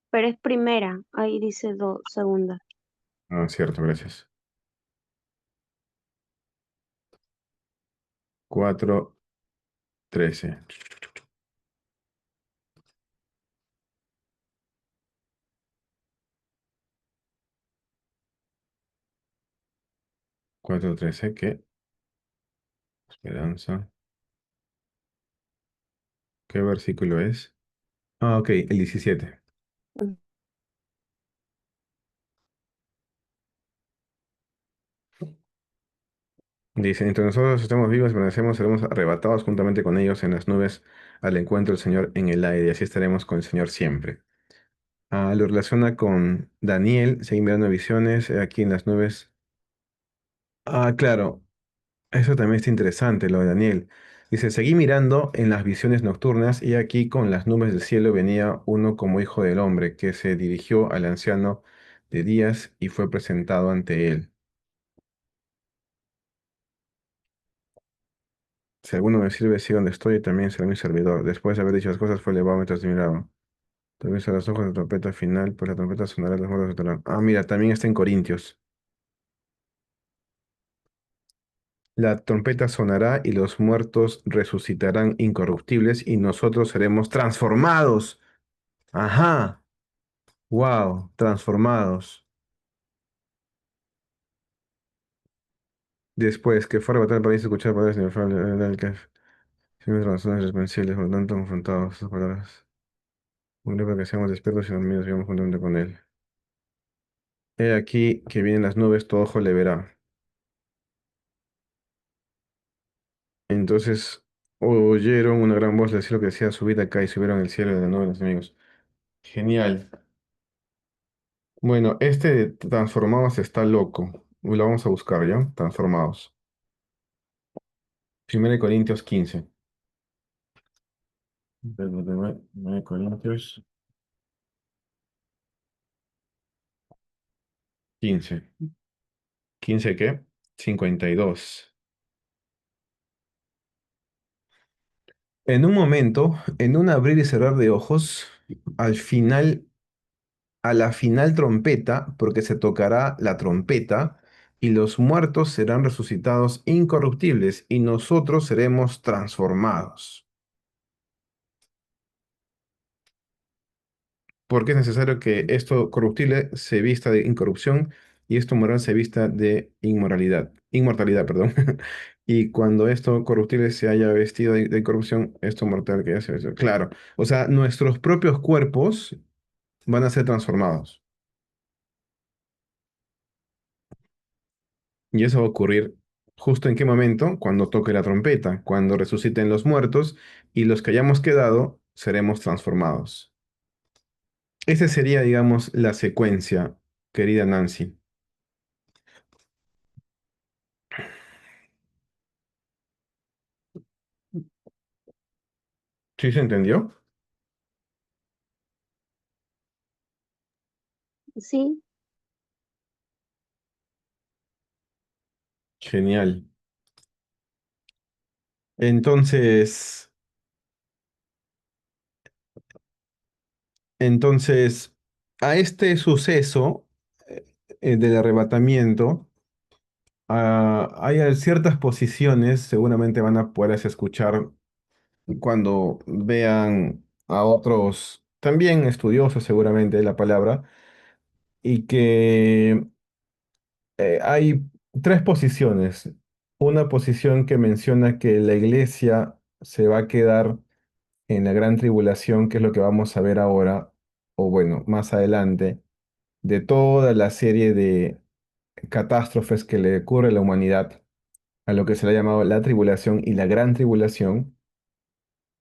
Pero es primera, ahí dice segunda. Ah, cierto, gracias. 4:13. 4:13, ¿qué? Esperanza. ¿Qué versículo es? Ah, ok, el 17. Mm. Dice, entre nosotros estamos vivos, permanecemos, seremos arrebatados juntamente con ellos en las nubes al encuentro del Señor en el aire, y así estaremos con el Señor siempre. Ah, lo relaciona con Daniel, seguí mirando visiones, aquí en las nubes. Ah, claro, eso también está interesante, lo de Daniel. Dice, seguí mirando en las visiones nocturnas y aquí con las nubes del cielo venía uno como hijo del hombre, que se dirigió al anciano de días y fue presentado ante él. Si alguno me sirve, sí donde estoy, también será mi servidor. Después de haber dicho las cosas, fue elevado mientras miraba. También a los ojos de trompeta final, pues la trompeta sonará, los muertos saltarán. Ah, mira, también está en Corintios. La trompeta sonará y los muertos resucitarán incorruptibles y nosotros seremos transformados. Ajá, wow, transformados. Después que fue arrebatado el país, escuchar palabras de el que sin razones responsables, por lo tanto, confrontados estas palabras. Un para que seamos despiertos y dormidos, vivamos juntamente con él. He aquí que vienen las nubes, todo ojo le verá. Entonces oyeron una gran voz del cielo que decía, subid acá y subieron el cielo de la nube los enemigos. Genial. Bueno, este de transformados está loco. Lo vamos a buscar, ¿ya? Transformados. 1 Corintios 15. 1 Corintios 15. ¿15 qué? 52. En un momento, en un abrir y cerrar de ojos, al final, a la final trompeta, porque se tocará la trompeta, y los muertos serán resucitados incorruptibles, y nosotros seremos transformados. Porque es necesario que esto corruptible se vista de incorrupción y esto moral se vista de inmortalidad, perdón. Y cuando esto corruptible se haya vestido de incorrupción, esto mortal que ya se vestido. Claro, o sea, nuestros propios cuerpos van a ser transformados. Y eso va a ocurrir justo en qué momento, cuando toque la trompeta, cuando resuciten los muertos y los que hayamos quedado seremos transformados. Esa sería, digamos, la secuencia, querida Nancy. ¿Sí se entendió? Sí, Genial. Entonces, entonces, a este suceso del arrebatamiento, hay ciertas posiciones, seguramente van a poder escuchar cuando vean a otros, también estudiosos seguramente de la palabra, y que hay tres posiciones. Una posición que menciona que la iglesia se va a quedar en la gran tribulación, que es lo que vamos a ver ahora, o bueno, más adelante, de toda la serie de catástrofes que le ocurre a la humanidad, a lo que se le ha llamado la tribulación y la gran tribulación,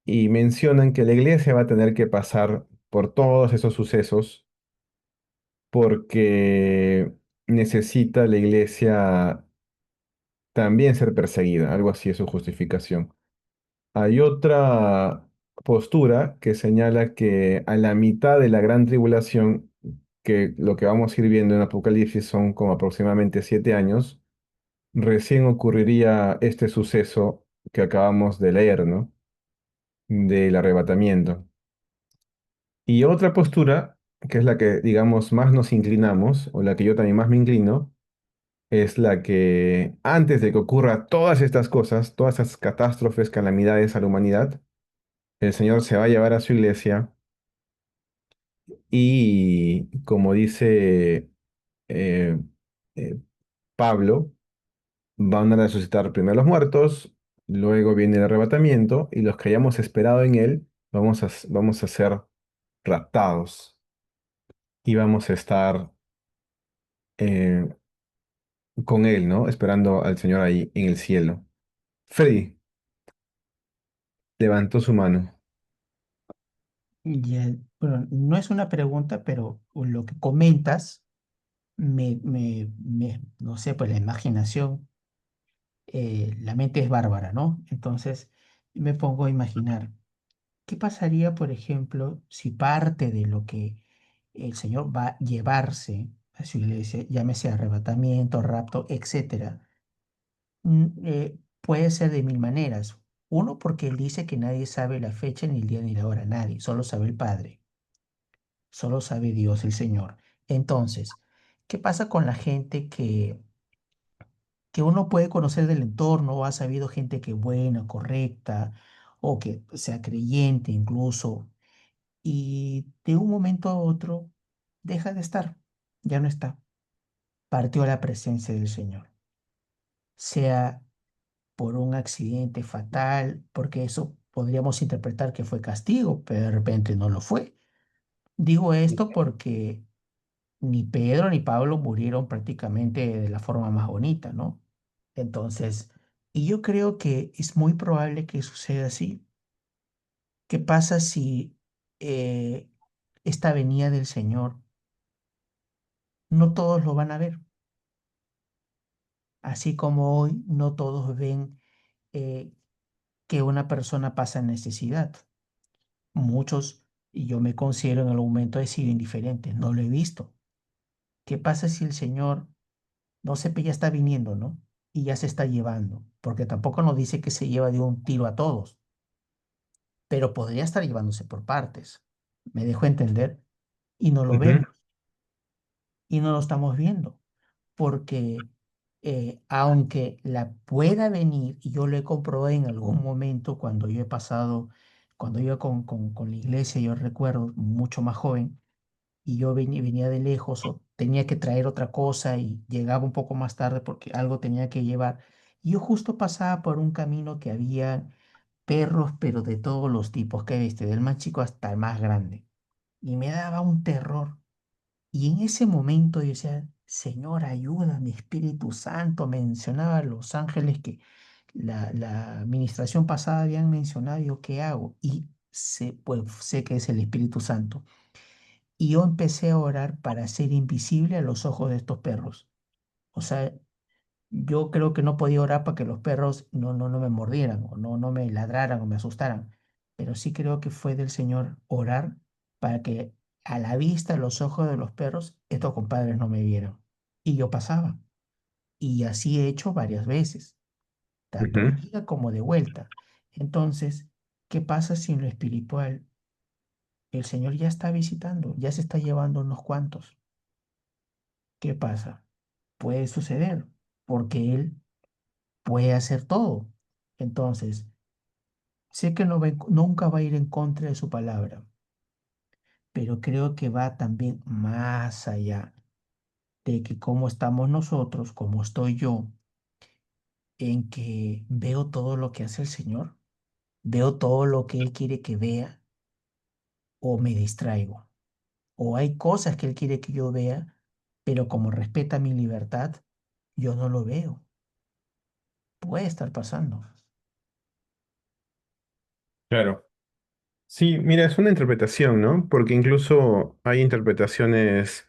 y mencionan que la iglesia va a tener que pasar por todos esos sucesos porque necesita la iglesia también ser perseguida, algo así es su justificación. Hay otra postura que señala que a la mitad de la gran tribulación, que lo que vamos a ir viendo en Apocalipsis son como aproximadamente 7 años, recién ocurriría este suceso que acabamos de leer, ¿no? Del arrebatamiento. Y otra postura, que es la que, digamos, más nos inclinamos, o la que yo también más me inclino, es la que antes de que ocurra todas estas cosas, todas estas catástrofes, calamidades a la humanidad, el Señor se va a llevar a su iglesia y, como dice eh, eh, Pablo, van a resucitar primero los muertos, luego viene el arrebatamiento y los que hayamos esperado en Él vamos a ser raptados y vamos a estar eh, con Él, ¿no? Esperando al Señor ahí en el cielo. Freddy levantó su mano. Bueno, no es una pregunta, pero lo que comentas, no sé, pues la imaginación, la mente es bárbara, ¿no? Entonces me pongo a imaginar, ¿qué pasaría, por ejemplo, si parte de lo que el Señor va a llevarse a su iglesia, llámese arrebatamiento, rapto, etcétera, puede ser de mil maneras? Uno, porque Él dice que nadie sabe la fecha, ni el día, ni la hora, nadie, solo sabe el Padre, solo sabe Dios el Señor. Entonces, ¿qué pasa con la gente que uno puede conocer del entorno, o ha sabido gente que es buena, correcta, o que sea creyente incluso, y de un momento a otro deja de estar, ya no está, partió a la presencia del Señor, sea por un accidente fatal, porque eso podríamos interpretar que fue castigo, pero de repente no lo fue? Digo esto porque ni Pedro ni Pablo murieron prácticamente de la forma más bonita, ¿no? Entonces, y yo creo que es muy probable que suceda así. ¿Qué pasa si eh, esta venida del Señor no todos lo van a ver? Así como hoy no todos ven eh, que una persona pasa necesidad. Muchos, y yo me considero en algún momento he sido indiferente, no lo he visto. ¿Qué pasa si el Señor no sé, ya está viniendo, ¿no? Y ya se está llevando, porque tampoco nos dice que se lleva de un tiro a todos, pero podría estar llevándose por partes. ¿Me dejo entender? Y no lo Ujú, vemos, y no lo estamos viendo, porque aunque la pueda venir, y yo lo he comprobado en algún momento cuando yo he pasado, cuando iba con la iglesia, yo recuerdo, mucho más joven, y yo venía de lejos o tenía que traer otra cosa y llegaba un poco más tarde porque algo tenía que llevar. Y yo justo pasaba por un camino que había perros, pero de todos los tipos que viste, del más chico hasta el más grande. Y me daba un terror. Y en ese momento yo decía, Señor, ayúdame, Espíritu Santo. Mencionaba a los ángeles que la administración pasada habían mencionado, yo, ¿qué hago? Y sé, pues sé que es el Espíritu Santo. Y yo empecé a orar para ser invisible a los ojos de estos perros. O sea, yo creo que no podía orar para que los perros no me mordieran o no me ladraran o me asustaran. Pero sí creo que fue del Señor orar para que a la vista, a los ojos de los perros, estos compadres no me vieran. Y yo pasaba. Y así he hecho varias veces, tanto de ujú. ida como de vuelta. Entonces, ¿qué pasa si en lo espiritual el Señor ya está visitando, ya se está llevando unos cuantos? ¿Qué pasa? Puede suceder, porque Él puede hacer todo. Entonces, sé que nunca va a ir en contra de su palabra, pero creo que va también más allá de que cómo estamos nosotros, cómo estoy yo, en que veo todo lo que hace el Señor, veo todo lo que Él quiere que vea, o me distraigo, o hay cosas que Él quiere que yo vea, pero como respeta mi libertad, yo no lo veo. Puede estar pasando. Claro. Sí, mira, es una interpretación, ¿no? Porque incluso hay interpretaciones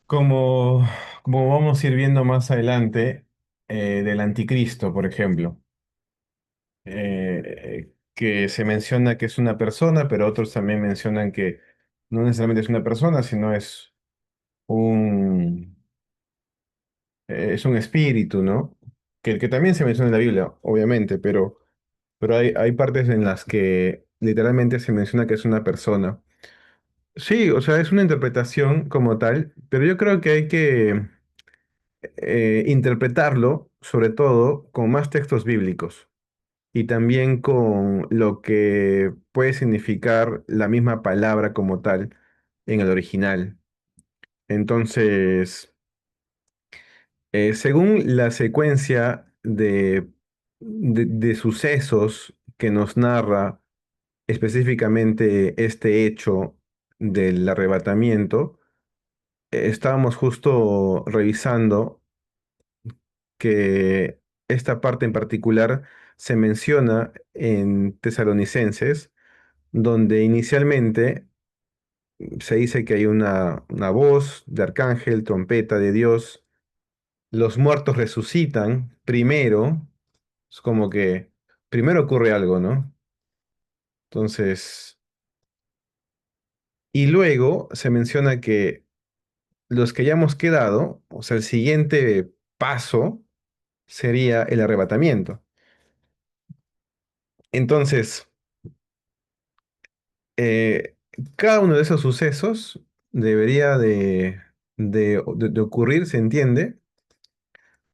como, como vamos a ir viendo más adelante, del anticristo, por ejemplo, que se menciona que es una persona, pero otros también mencionan que no necesariamente es una persona, sino un, es un espíritu, ¿no? Que también se menciona en la Biblia, obviamente, pero hay partes en las que literalmente se menciona que es una persona. Sí, o sea, es una interpretación como tal, pero yo creo que hay que interpretarlo, sobre todo, con más textos bíblicos y también con lo que puede significar la misma palabra como tal en el original. Entonces, según la secuencia de sucesos que nos narra específicamente este hecho del arrebatamiento, estábamos justo revisando que esta parte en particular se menciona en Tesalonicenses, donde inicialmente se dice que hay una voz de arcángel, trompeta de Dios, los muertos resucitan primero, es como que primero ocurre algo, ¿no? Entonces, y luego se menciona que los que ya hemos quedado, o sea, el siguiente paso sería el arrebatamiento. Entonces, eh, cada uno de esos sucesos debería de ocurrir, se entiende,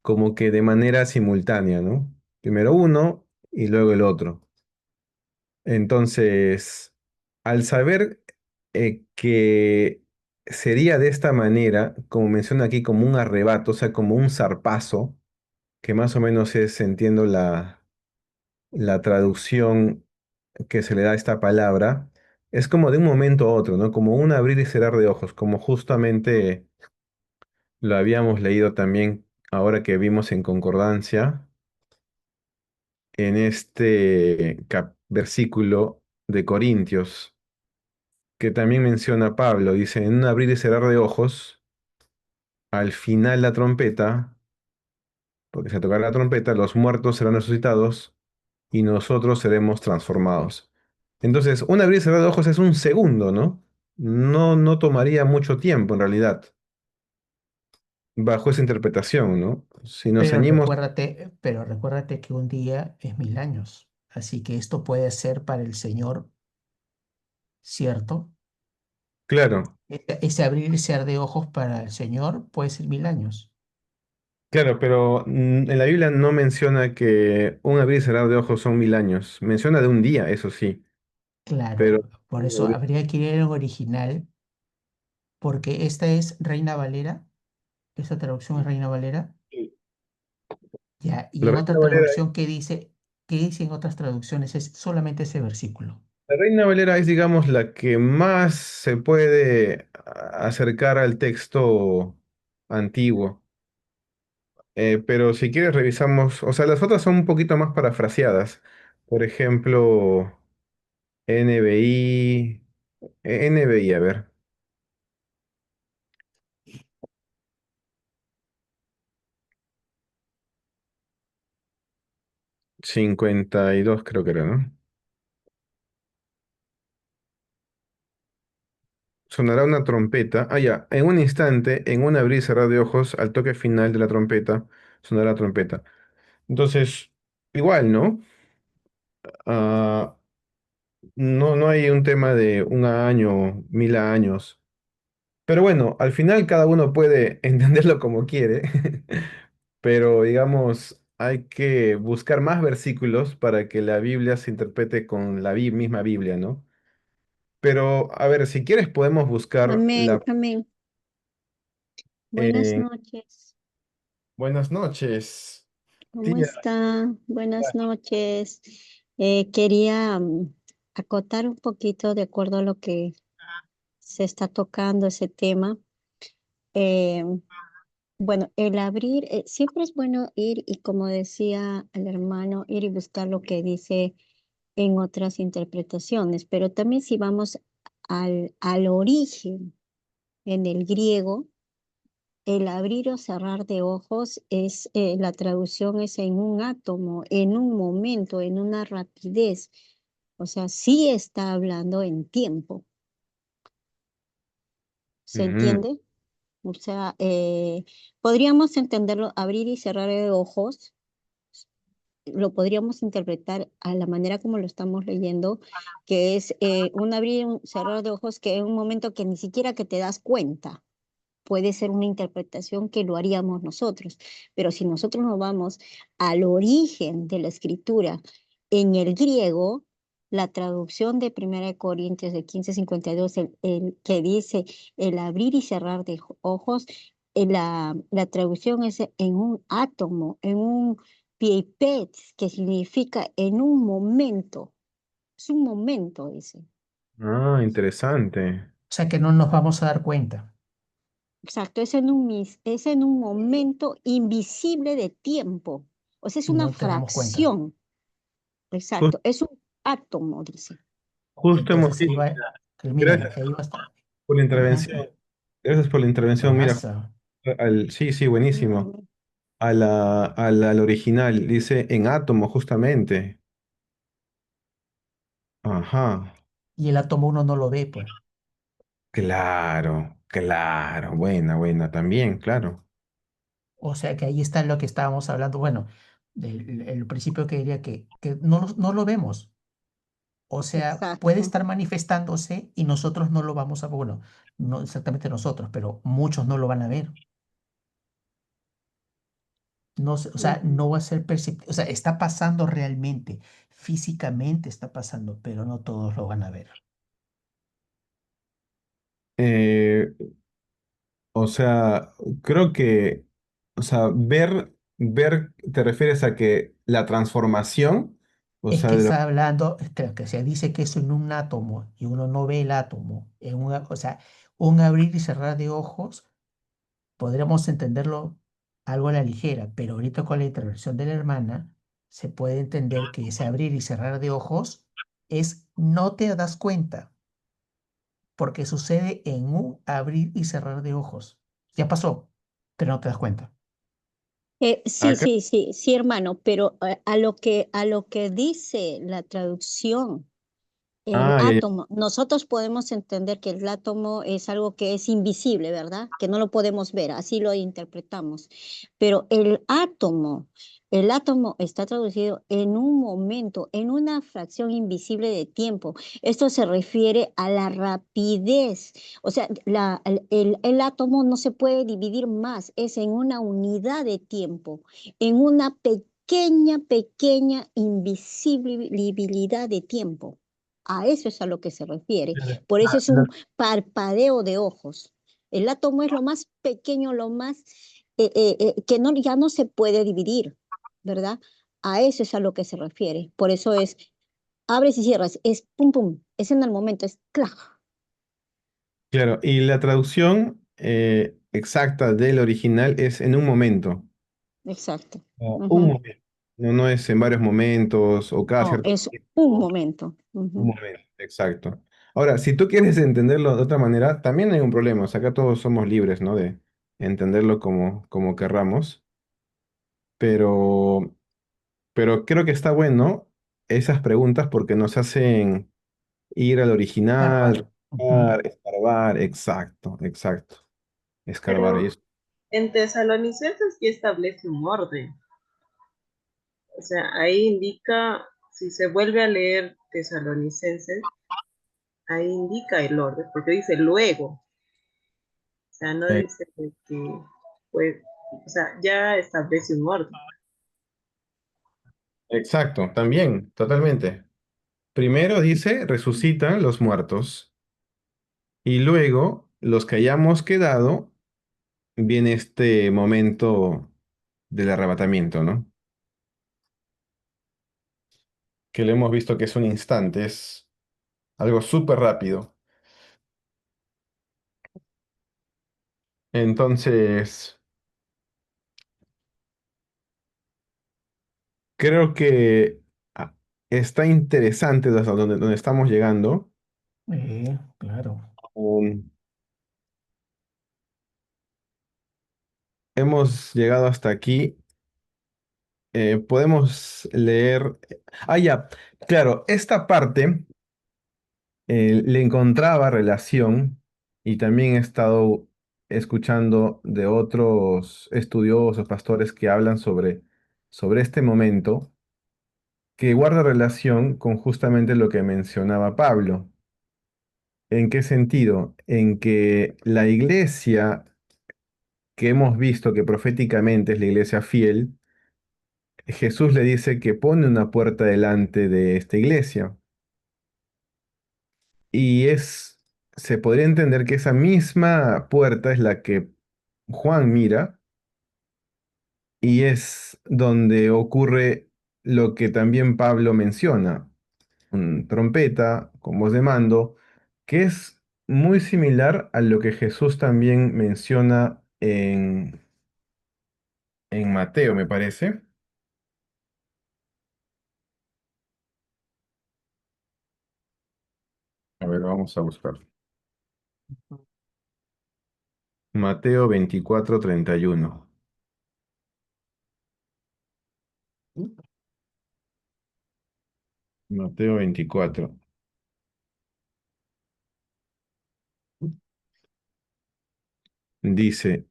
como que de manera simultánea, ¿no? Primero uno y luego el otro. Entonces, al saber que sería de esta manera, como menciona aquí, como un arrebato, o sea, como un zarpazo, que más o menos es, entiendo, la traducción que se le da a esta palabra, es como de un momento a otro, ¿no? Como un abrir y cerrar de ojos, como justamente lo habíamos leído también ahora que vimos en concordancia en este versículo de Corintios, que también menciona Pablo, dice, en un abrir y cerrar de ojos, al final la trompeta, porque se tocará la trompeta, los muertos serán resucitados y nosotros seremos transformados. Entonces, un abrir y cerrar de ojos es un segundo, ¿no? No tomaría mucho tiempo en realidad, bajo esa interpretación, ¿no? Si nos ceñimos, Pero recuérdate que un día es 1000 años. Así que esto puede ser para el Señor, ¿cierto? claro, Ese abrir y cerrar de ojos para el Señor puede ser 1000 años. claro, pero en la Biblia no menciona que un abrir y cerrar de ojos son 1000 años. Menciona de un día, eso sí, pero... Claro, por eso habría que ir al original, porque esta es Reina Valera, esta traducción es Reina Valera, ya, y La en Reina otra Valera, traducción, qué dice en otras traducciones? Es solamente ese versículo. la Reina Valera es, digamos, la que más se puede acercar al texto antiguo. Pero si quieres revisamos, o sea, las otras son un poquito más parafraseadas. Por ejemplo, NBI, NBI, a ver, 52 creo que era, ¿no? Sonará una trompeta. Ah, ya. En un instante, en un abrir y cerrar de ojos, al toque final de la trompeta, sonará la trompeta. Entonces, igual, ¿no? Ah, no hay un tema de un año, 1000 años. Pero bueno, al final cada uno puede entenderlo como quiere. Pero, digamos, hay que buscar más versículos para que la Biblia se interprete con la misma Biblia, ¿no? Pero, a ver, si quieres podemos buscar Amén, amén. Buenas eh, noches. buenas noches. ¿Cómo Tía. está? Buenas noches. Quería acotar un poquito de acuerdo a lo que se está tocando ese tema. Eh, bueno, el abrir, siempre es bueno ir y como decía el hermano, ir y buscar lo que dice en otras interpretaciones, pero también si vamos al origen en el griego. El abrir o cerrar de ojos es, la traducción es en un átomo, en un momento, en una rapidez. O sea, sí está hablando en tiempo. ¿Se Mm, entiende? O sea, podríamos entenderlo, abrir y cerrar de ojos, lo podríamos interpretar a la manera como lo estamos leyendo, que es un abrir y un cerrar de ojos que es un momento que ni siquiera que te das cuenta. Puede ser una interpretación que lo haríamos nosotros, pero si nosotros nos vamos al origen de la escritura en el griego, la traducción de 1 Corintios de 15:52, el que dice el abrir y cerrar de ojos, la traducción es en un átomo, en un pipet, que significa en un momento. Es un momento, dice. ah, interesante. O sea que no nos vamos a dar cuenta, Exacto, es en un momento invisible de tiempo. O sea, es una no tenemos cuenta. fracción. Jus- Exacto, es un átomo, dice. Justo hemos Entonces dicho, mira, gracias ahí va a estar. por la Ajá, intervención. Gracias por la intervención. Mira, buenazo. sí, sí, buenísimo. Mm, Al original, dice en átomo, justamente. Ajá. Y el átomo uno no lo ve, pues. Claro, claro. Buena, buena, también, claro. O sea que ahí está lo que estábamos hablando. Bueno, el principio que diría que no lo vemos. O sea, puede exacto. estar manifestándose y nosotros no lo vamos a, bueno, no exactamente nosotros, pero muchos no lo van a ver. No, o sea, Ujú. no va a ser perceptible. O sea, está pasando realmente, físicamente está pasando, pero no todos lo van a ver. Eh, o sea, creo que, o sea, ver, te refieres a que la transformación. O Es sea, que está hablando, creo que se dice que es en un átomo y uno no ve el átomo. O sea, un abrir y cerrar de ojos, podríamos entenderlo algo a la ligera, pero ahorita con la intervención de la hermana se puede entender que ese abrir y cerrar de ojos es no te das cuenta, porque sucede en un abrir y cerrar de ojos. Ya pasó, pero no te das cuenta. Sí, acá. sí, sí, sí, hermano, pero a lo que dice la traducción, el Ah, ya, ya. átomo, nosotros podemos entender que el átomo es algo que es invisible, ¿verdad? Que no lo podemos ver, así lo interpretamos. Pero el átomo está traducido en un momento, en una fracción invisible de tiempo. Esto se refiere a la rapidez. O sea, el átomo no se puede dividir más, es en una unidad de tiempo, en una pequeña invisibilidad de tiempo. A eso es a lo que se refiere. Por eso es un parpadeo de ojos. El átomo es lo más pequeño, lo más que no, ya no se puede dividir, ¿verdad? A eso es a lo que se refiere. Por eso es, abres y cierras, es pum pum, es en el momento, es clac. Claro, y la traducción exacta del original es en un momento. Exacto. Un Ujú. momento. No, no es en varios momentos o cada No, cierto es un tiempo. momento. Un Ujú. momento, exacto. Ahora, si tú quieres entenderlo de otra manera, también hay un problema. O sea, acá todos somos libres, ¿no? De entenderlo como querramos. Pero, pero creo que está bueno esas preguntas porque nos hacen ir al Carpa. original, Ujú. buscar, escarbar. Exacto, exacto. Escarbar. Y Pero eso. en Tesalonicenses sí establece un orden. O sea, ahí indica, si se vuelve a leer Tesalonicenses, ahí indica el orden, porque dice luego, o sea, no Eh, dice que, pues, o sea, ya establece un orden. exacto, también, totalmente. Primero dice, resucitan los muertos. Y luego, los que hayamos quedado, viene este momento del arrebatamiento, ¿no? Que lo hemos visto que es un instante, es algo súper rápido. Entonces, creo que ah, está interesante hasta donde estamos llegando. Claro. Um, hemos llegado hasta aquí. Podemos leer. Ah, ya. Claro, esta parte le encontraba relación y también he estado escuchando de otros estudiosos, pastores que hablan sobre este momento que guarda relación con justamente lo que mencionaba Pablo. ¿En qué sentido? En que la iglesia que hemos visto que proféticamente es la iglesia fiel, Jesús le dice que pone una puerta delante de esta iglesia. Y se podría entender que esa misma puerta es la que Juan mira y es donde ocurre lo que también Pablo menciona, trompeta con voz de mando, que es muy similar a lo que Jesús también menciona en Mateo, me parece. A ver, vamos a buscar. Mateo 24:31. Mateo 24. Dice,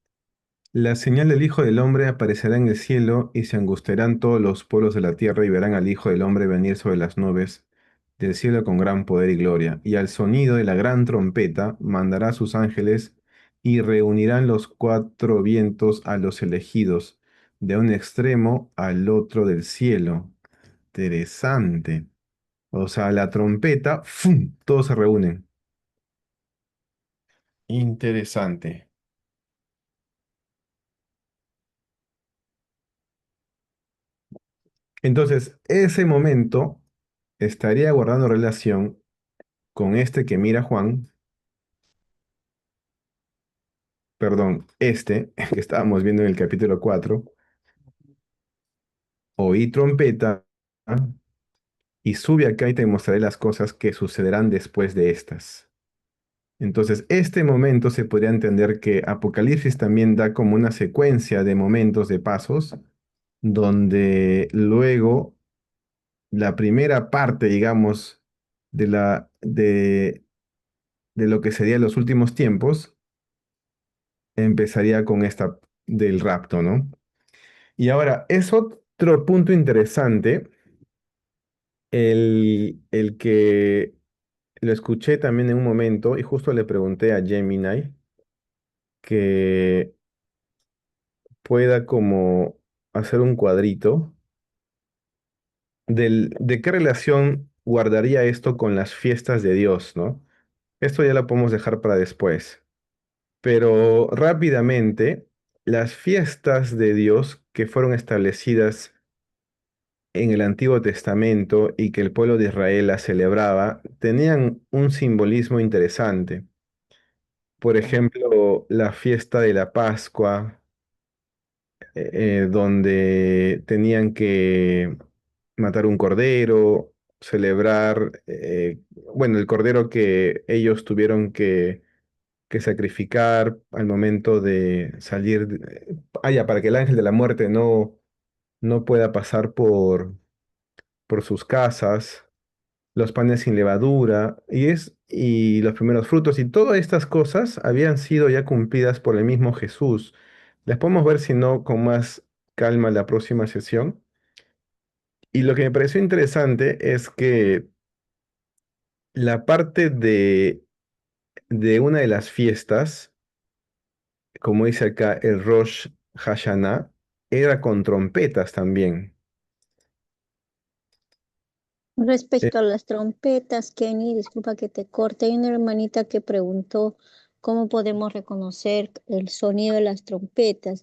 la señal del Hijo del Hombre aparecerá en el cielo y se angustiarán todos los pueblos de la tierra y verán al Hijo del Hombre venir sobre las nubes del cielo con gran poder y gloria. Y al sonido de la gran trompeta mandará a sus ángeles y reunirán los cuatro vientos a los elegidos, de un extremo al otro del cielo. Interesante. O sea, la trompeta, ¡fum! Todos se reúnen. Interesante. Entonces, ese momento estaría guardando relación con este que mira Juan, perdón, este que estábamos viendo en el capítulo 4. Oí trompeta y sube acá y te mostraré las cosas que sucederán después de estas. Entonces, este momento se podría entender que Apocalipsis también da como una secuencia de momentos, de pasos, donde luego la primera parte, digamos, de lo que serían los últimos tiempos, empezaría con esta del rapto, ¿no? Y ahora, es otro punto interesante, el que lo escuché también en un momento y justo le pregunté a Gemini que pueda como hacer un cuadrito de qué relación guardaría esto con las fiestas de Dios, ¿no? Esto ya lo podemos dejar para después. Pero rápidamente, las fiestas de Dios que fueron establecidas en el Antiguo Testamento y que el pueblo de Israel las celebraba, tenían un simbolismo interesante. Por ejemplo, la fiesta de la Pascua, donde tenían que matar un cordero, celebrar, bueno, el cordero que ellos tuvieron que sacrificar al momento de salir, ya, para que el ángel de la muerte no pueda pasar por sus casas, los panes sin levadura, y los primeros frutos, y todas estas cosas habían sido ya cumplidas por el mismo Jesús. Las podemos ver, si no, con más calma la próxima sesión. Y lo que me pareció interesante es que la parte de una de las fiestas, como dice acá, el Rosh Hashanah, era con trompetas también. Eh, Respecto a las trompetas, Kenny, disculpa que te corte, hay una hermanita que preguntó cómo podemos reconocer el sonido de las trompetas.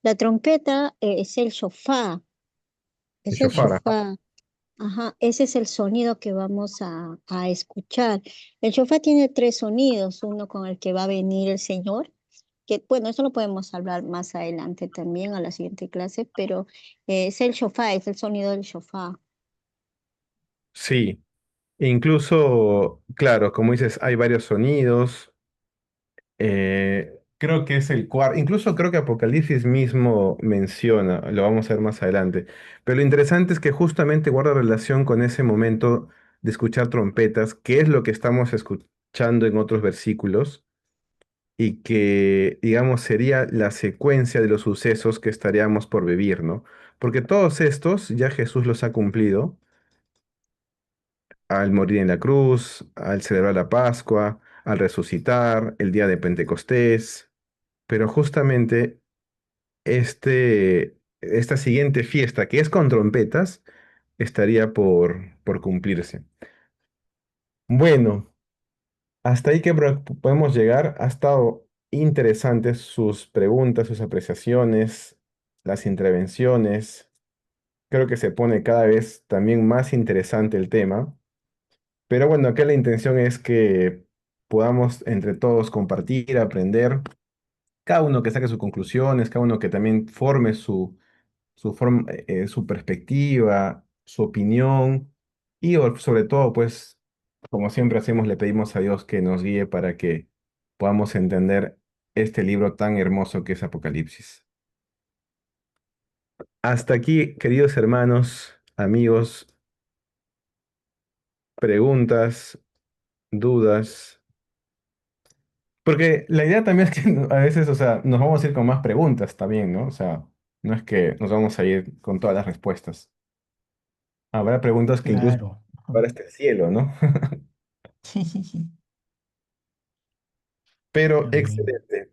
La trompeta es el shofar, el es el shofar, ajá. shofar. Ajá, ese es el sonido que vamos a escuchar. El shofar tiene tres sonidos, uno con el que va a venir el Señor, que bueno, eso lo podemos hablar más adelante también a la siguiente clase, pero es el shofar, es el sonido del shofar. Sí, incluso, claro, como dices, hay varios sonidos. Creo que es el cuarto, incluso creo que Apocalipsis mismo menciona, lo vamos a ver más adelante. Pero lo interesante es que justamente guarda relación con ese momento de escuchar trompetas, que es lo que estamos escuchando en otros versículos, y que, digamos, sería la secuencia de los sucesos que estaríamos por vivir, ¿no? Porque todos estos ya Jesús los ha cumplido al morir en la cruz, al celebrar la Pascua, al resucitar, el día de Pentecostés. Pero justamente esta siguiente fiesta, que es con trompetas, estaría por cumplirse. Bueno, hasta ahí que podemos llegar. Ha estado interesantes sus preguntas, sus apreciaciones, las intervenciones. Creo que se pone cada vez también más interesante el tema. Pero bueno, acá la intención es que podamos entre todos compartir, aprender, cada uno que saque sus conclusiones, cada uno que también forme su perspectiva, su opinión, y sobre todo, pues, como siempre hacemos, le pedimos a Dios que nos guíe para que podamos entender este libro tan hermoso que es Apocalipsis. Hasta aquí, queridos hermanos, amigos, preguntas, dudas, porque la idea también es que a veces, o sea, nos vamos a ir con más preguntas también, ¿no? O sea, no es que nos vamos a ir con todas las respuestas. Habrá preguntas que incluso Claro. para este cielo, ¿no? Pero Amén. excelente.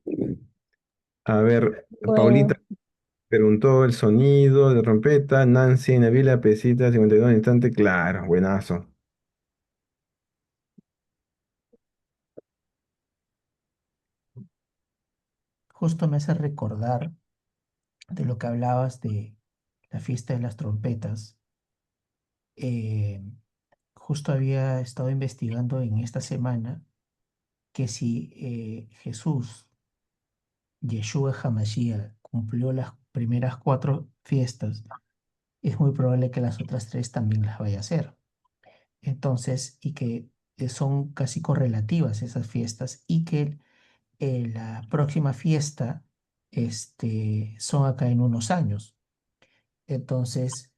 A ver, Bueno, Paulita preguntó el sonido de trompeta. Nancy, Navila, pesita, 52 instante. Claro, buenazo. Justo me hace recordar de lo que hablabas de la fiesta de las trompetas. Eh, Justo había estado investigando en esta semana que si Jesús, Yeshua HaMashiach, cumplió las primeras 4 fiestas, es muy probable que las otras 3 también las vaya a hacer. Entonces, y que son casi correlativas esas fiestas y que la próxima fiesta son acá en unos años. Entonces,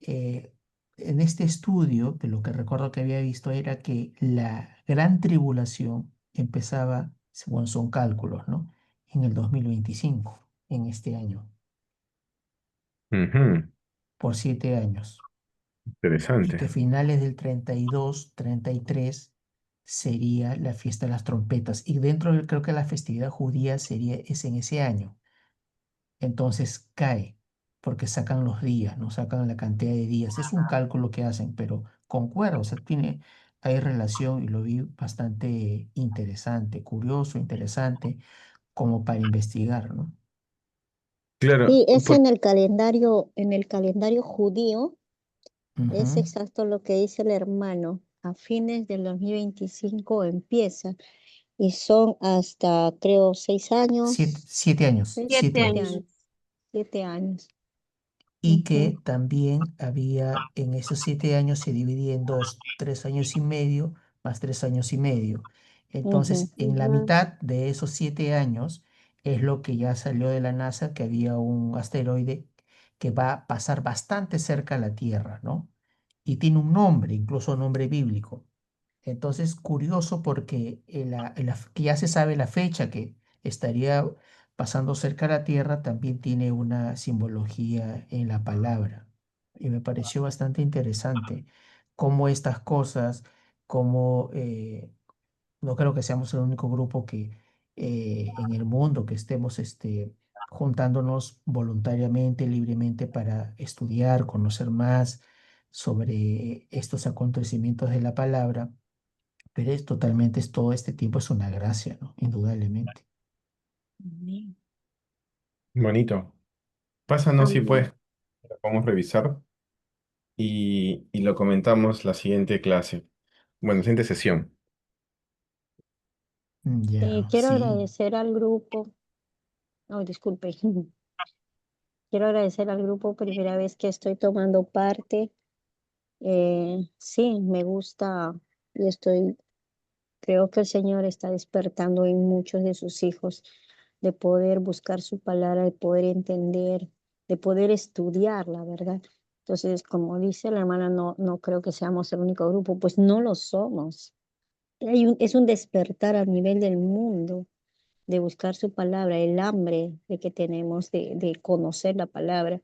eh, en este estudio, de lo que recuerdo que había visto, era que la gran tribulación empezaba, según son cálculos, ¿no? En el 2025, en este año, Ujú, por 7 años. Y interesante. que finales del 32, 33 sería la fiesta de las trompetas. Y dentro, creo que la festividad judía es en ese año. Entonces cae, porque sacan los días, no sacan la cantidad de días. Es un cálculo que hacen, pero concuerda, o sea, hay relación y lo vi bastante interesante, curioso, interesante, como para investigar, ¿no? Claro, Sí, es en el calendario judío, es Ujú. exacto lo que dice el hermano. A fines del 2025 empieza y son hasta, creo, 6 años, 7 años, seis, 7 7 siete años. años. años, 7 años. Y Ujú, que también había en esos 7 años se dividía en dos, 3 años y medio más 3 años y medio. ujú. Entonces, en la Ujú. mitad de esos 7 años es lo que ya salió de la NASA, que había un asteroide que va a pasar bastante cerca a la Tierra, ¿no? Y tiene un nombre, incluso un nombre bíblico. Entonces, curioso porque que ya se sabe la fecha que estaría pasando cerca a la Tierra, también tiene una simbología en la palabra. Y me pareció bastante interesante cómo estas cosas, cómo no creo que seamos el único grupo que en el mundo que estemos juntándonos voluntariamente, libremente para estudiar, conocer más sobre estos acontecimientos de la palabra, pero es totalmente, todo este tiempo es una gracia, ¿no? Indudablemente. Amén. bonito. Pásanos si Amén. puedes, lo podemos revisar y lo comentamos la siguiente clase. Bueno, siguiente sesión. Ya, Quiero sí. agradecer al grupo, no, disculpe, quiero agradecer al grupo, primera vez que estoy tomando parte. Sí, me gusta y creo que el Señor está despertando en muchos de sus hijos de poder buscar su palabra, de poder entender, de poder estudiar, la verdad. Entonces, como dice la hermana, no creo que seamos el único grupo, pues no lo somos. Es un despertar a nivel del mundo de buscar su palabra, el hambre de que tenemos de conocer la palabra.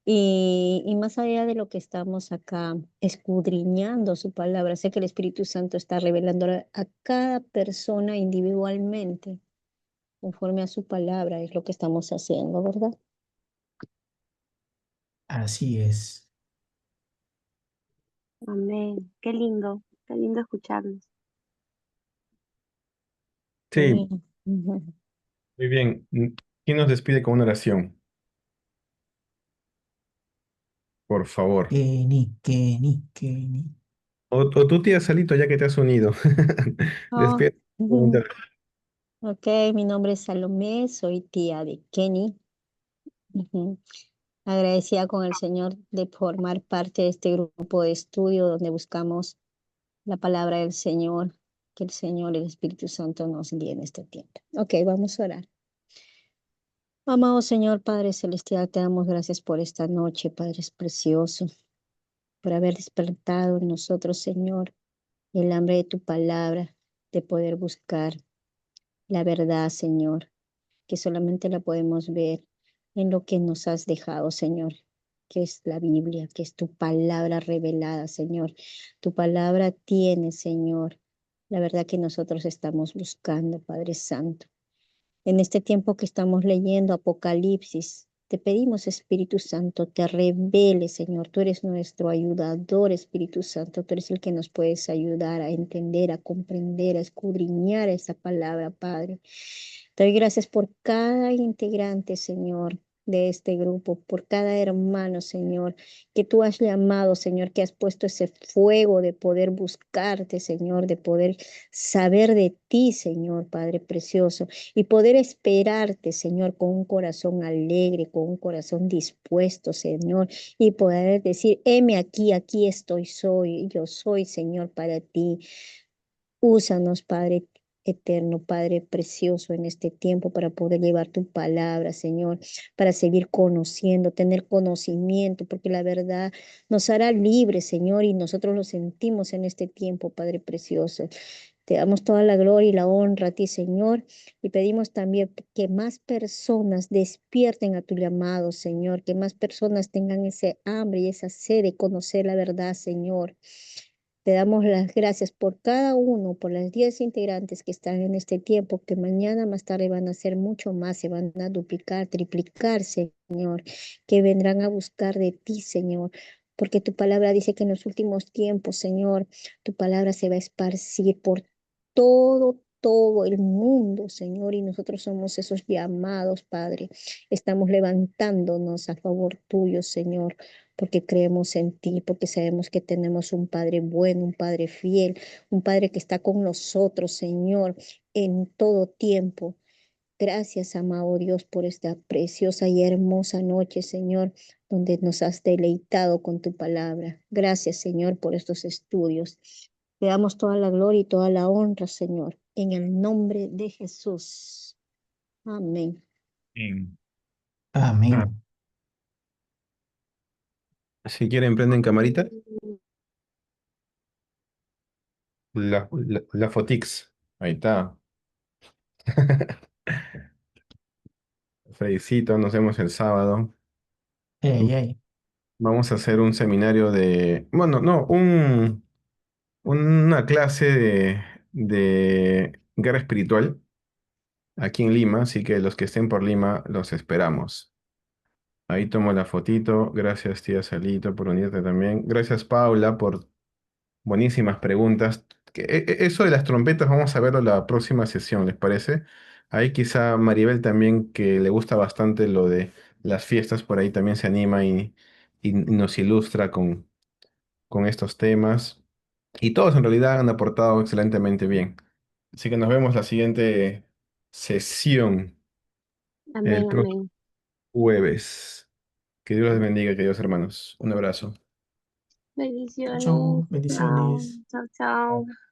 Y más allá de lo que estamos acá escudriñando su palabra, sé que el Espíritu Santo está revelando a cada persona individualmente, conforme a su palabra, es lo que estamos haciendo, ¿verdad? Así es. Amén. Qué lindo escucharlos. Sí, Sí. Ujú. muy bien. ¿Quién nos despide con una oración? Por favor. Kenny, Kenny, Kenny. O tú, tía Salito, ya que te has unido. Oh, Despide. ujú. Ok, mi nombre es Salomé, soy tía de Kenny. Ujú. Agradecida con el Señor de formar parte de este grupo de estudio donde buscamos la palabra del Señor, que el Señor, el Espíritu Santo nos guíe en este tiempo. Ok, vamos a orar. Amado Señor, Padre Celestial, te damos gracias por esta noche, Padre precioso, por haber despertado en nosotros, Señor, el hambre de tu palabra, de poder buscar la verdad, Señor, que solamente la podemos ver en lo que nos has dejado, Señor, que es la Biblia, que es tu palabra revelada, Señor. Tu palabra tiene, Señor, la verdad que nosotros estamos buscando, Padre Santo. En este tiempo que estamos leyendo Apocalipsis, te pedimos, Espíritu Santo, te revele, Señor. Tú eres nuestro ayudador, Espíritu Santo. Tú eres el que nos puedes ayudar a entender, a comprender, a escudriñar esa palabra, Padre. Te doy gracias por cada integrante, Señor. de este grupo, por cada hermano, Señor, que tú has llamado, Señor, que has puesto ese fuego de poder buscarte, Señor, de poder saber de ti, Señor, Padre precioso, y poder esperarte, Señor, con un corazón alegre, con un corazón dispuesto, Señor, y poder decir, heme aquí, aquí estoy, soy, yo soy, Señor, para ti. Úsanos, Padre eterno, Padre precioso, en este tiempo para poder llevar tu palabra, Señor, para seguir conociendo, tener conocimiento, porque la verdad nos hará libres, Señor, y nosotros lo sentimos en este tiempo, Padre precioso. Te damos toda la gloria y la honra a ti, Señor, y pedimos también que más personas despierten a tu llamado, Señor, que más personas tengan ese hambre y esa sed de conocer la verdad, Señor. Te damos las gracias por cada uno, por las 10 integrantes que están en este tiempo, que mañana más tarde van a ser mucho más, se van a duplicar, triplicar, Señor, que vendrán a buscar de ti, Señor. Porque tu palabra dice que en los últimos tiempos, Señor, tu palabra se va a esparcir por todo el mundo, Señor, y nosotros somos esos llamados, Padre. Estamos levantándonos a favor tuyo, Señor, porque creemos en ti, porque sabemos que tenemos un Padre bueno, un Padre fiel, un Padre que está con nosotros, Señor, en todo tiempo. Gracias, amado Dios, por esta preciosa y hermosa noche, Señor, donde nos has deleitado con tu palabra. Gracias, Señor, por estos estudios. Te damos toda la gloria y toda la honra, Señor, en el nombre de Jesús. Amén. Bien. Amén. Si quieren, prenden camarita. La Fotix. Ahí está. Fredicito, nos vemos el sábado. Ey, ey. Vamos a hacer un seminario de, bueno, no, una clase de guerra espiritual aquí en Lima, así que los que estén por Lima los esperamos. Ahí tomo la fotito. Gracias, tía Salito, por unirte también. Gracias, Paula, por buenísimas preguntas. Eso de las trompetas vamos a verlo la próxima sesión, ¿les parece? Ahí quizá Maribel también, que le gusta bastante lo de las fiestas, por ahí también se anima y nos ilustra con estos temas. Y todos en realidad han aportado excelentemente bien. Así que nos vemos la siguiente sesión el Amén, próximo amén. jueves. Que Dios les bendiga, queridos hermanos. Un abrazo. Chau, Bendiciones. chau. Bendiciones. Chao, chao, chao.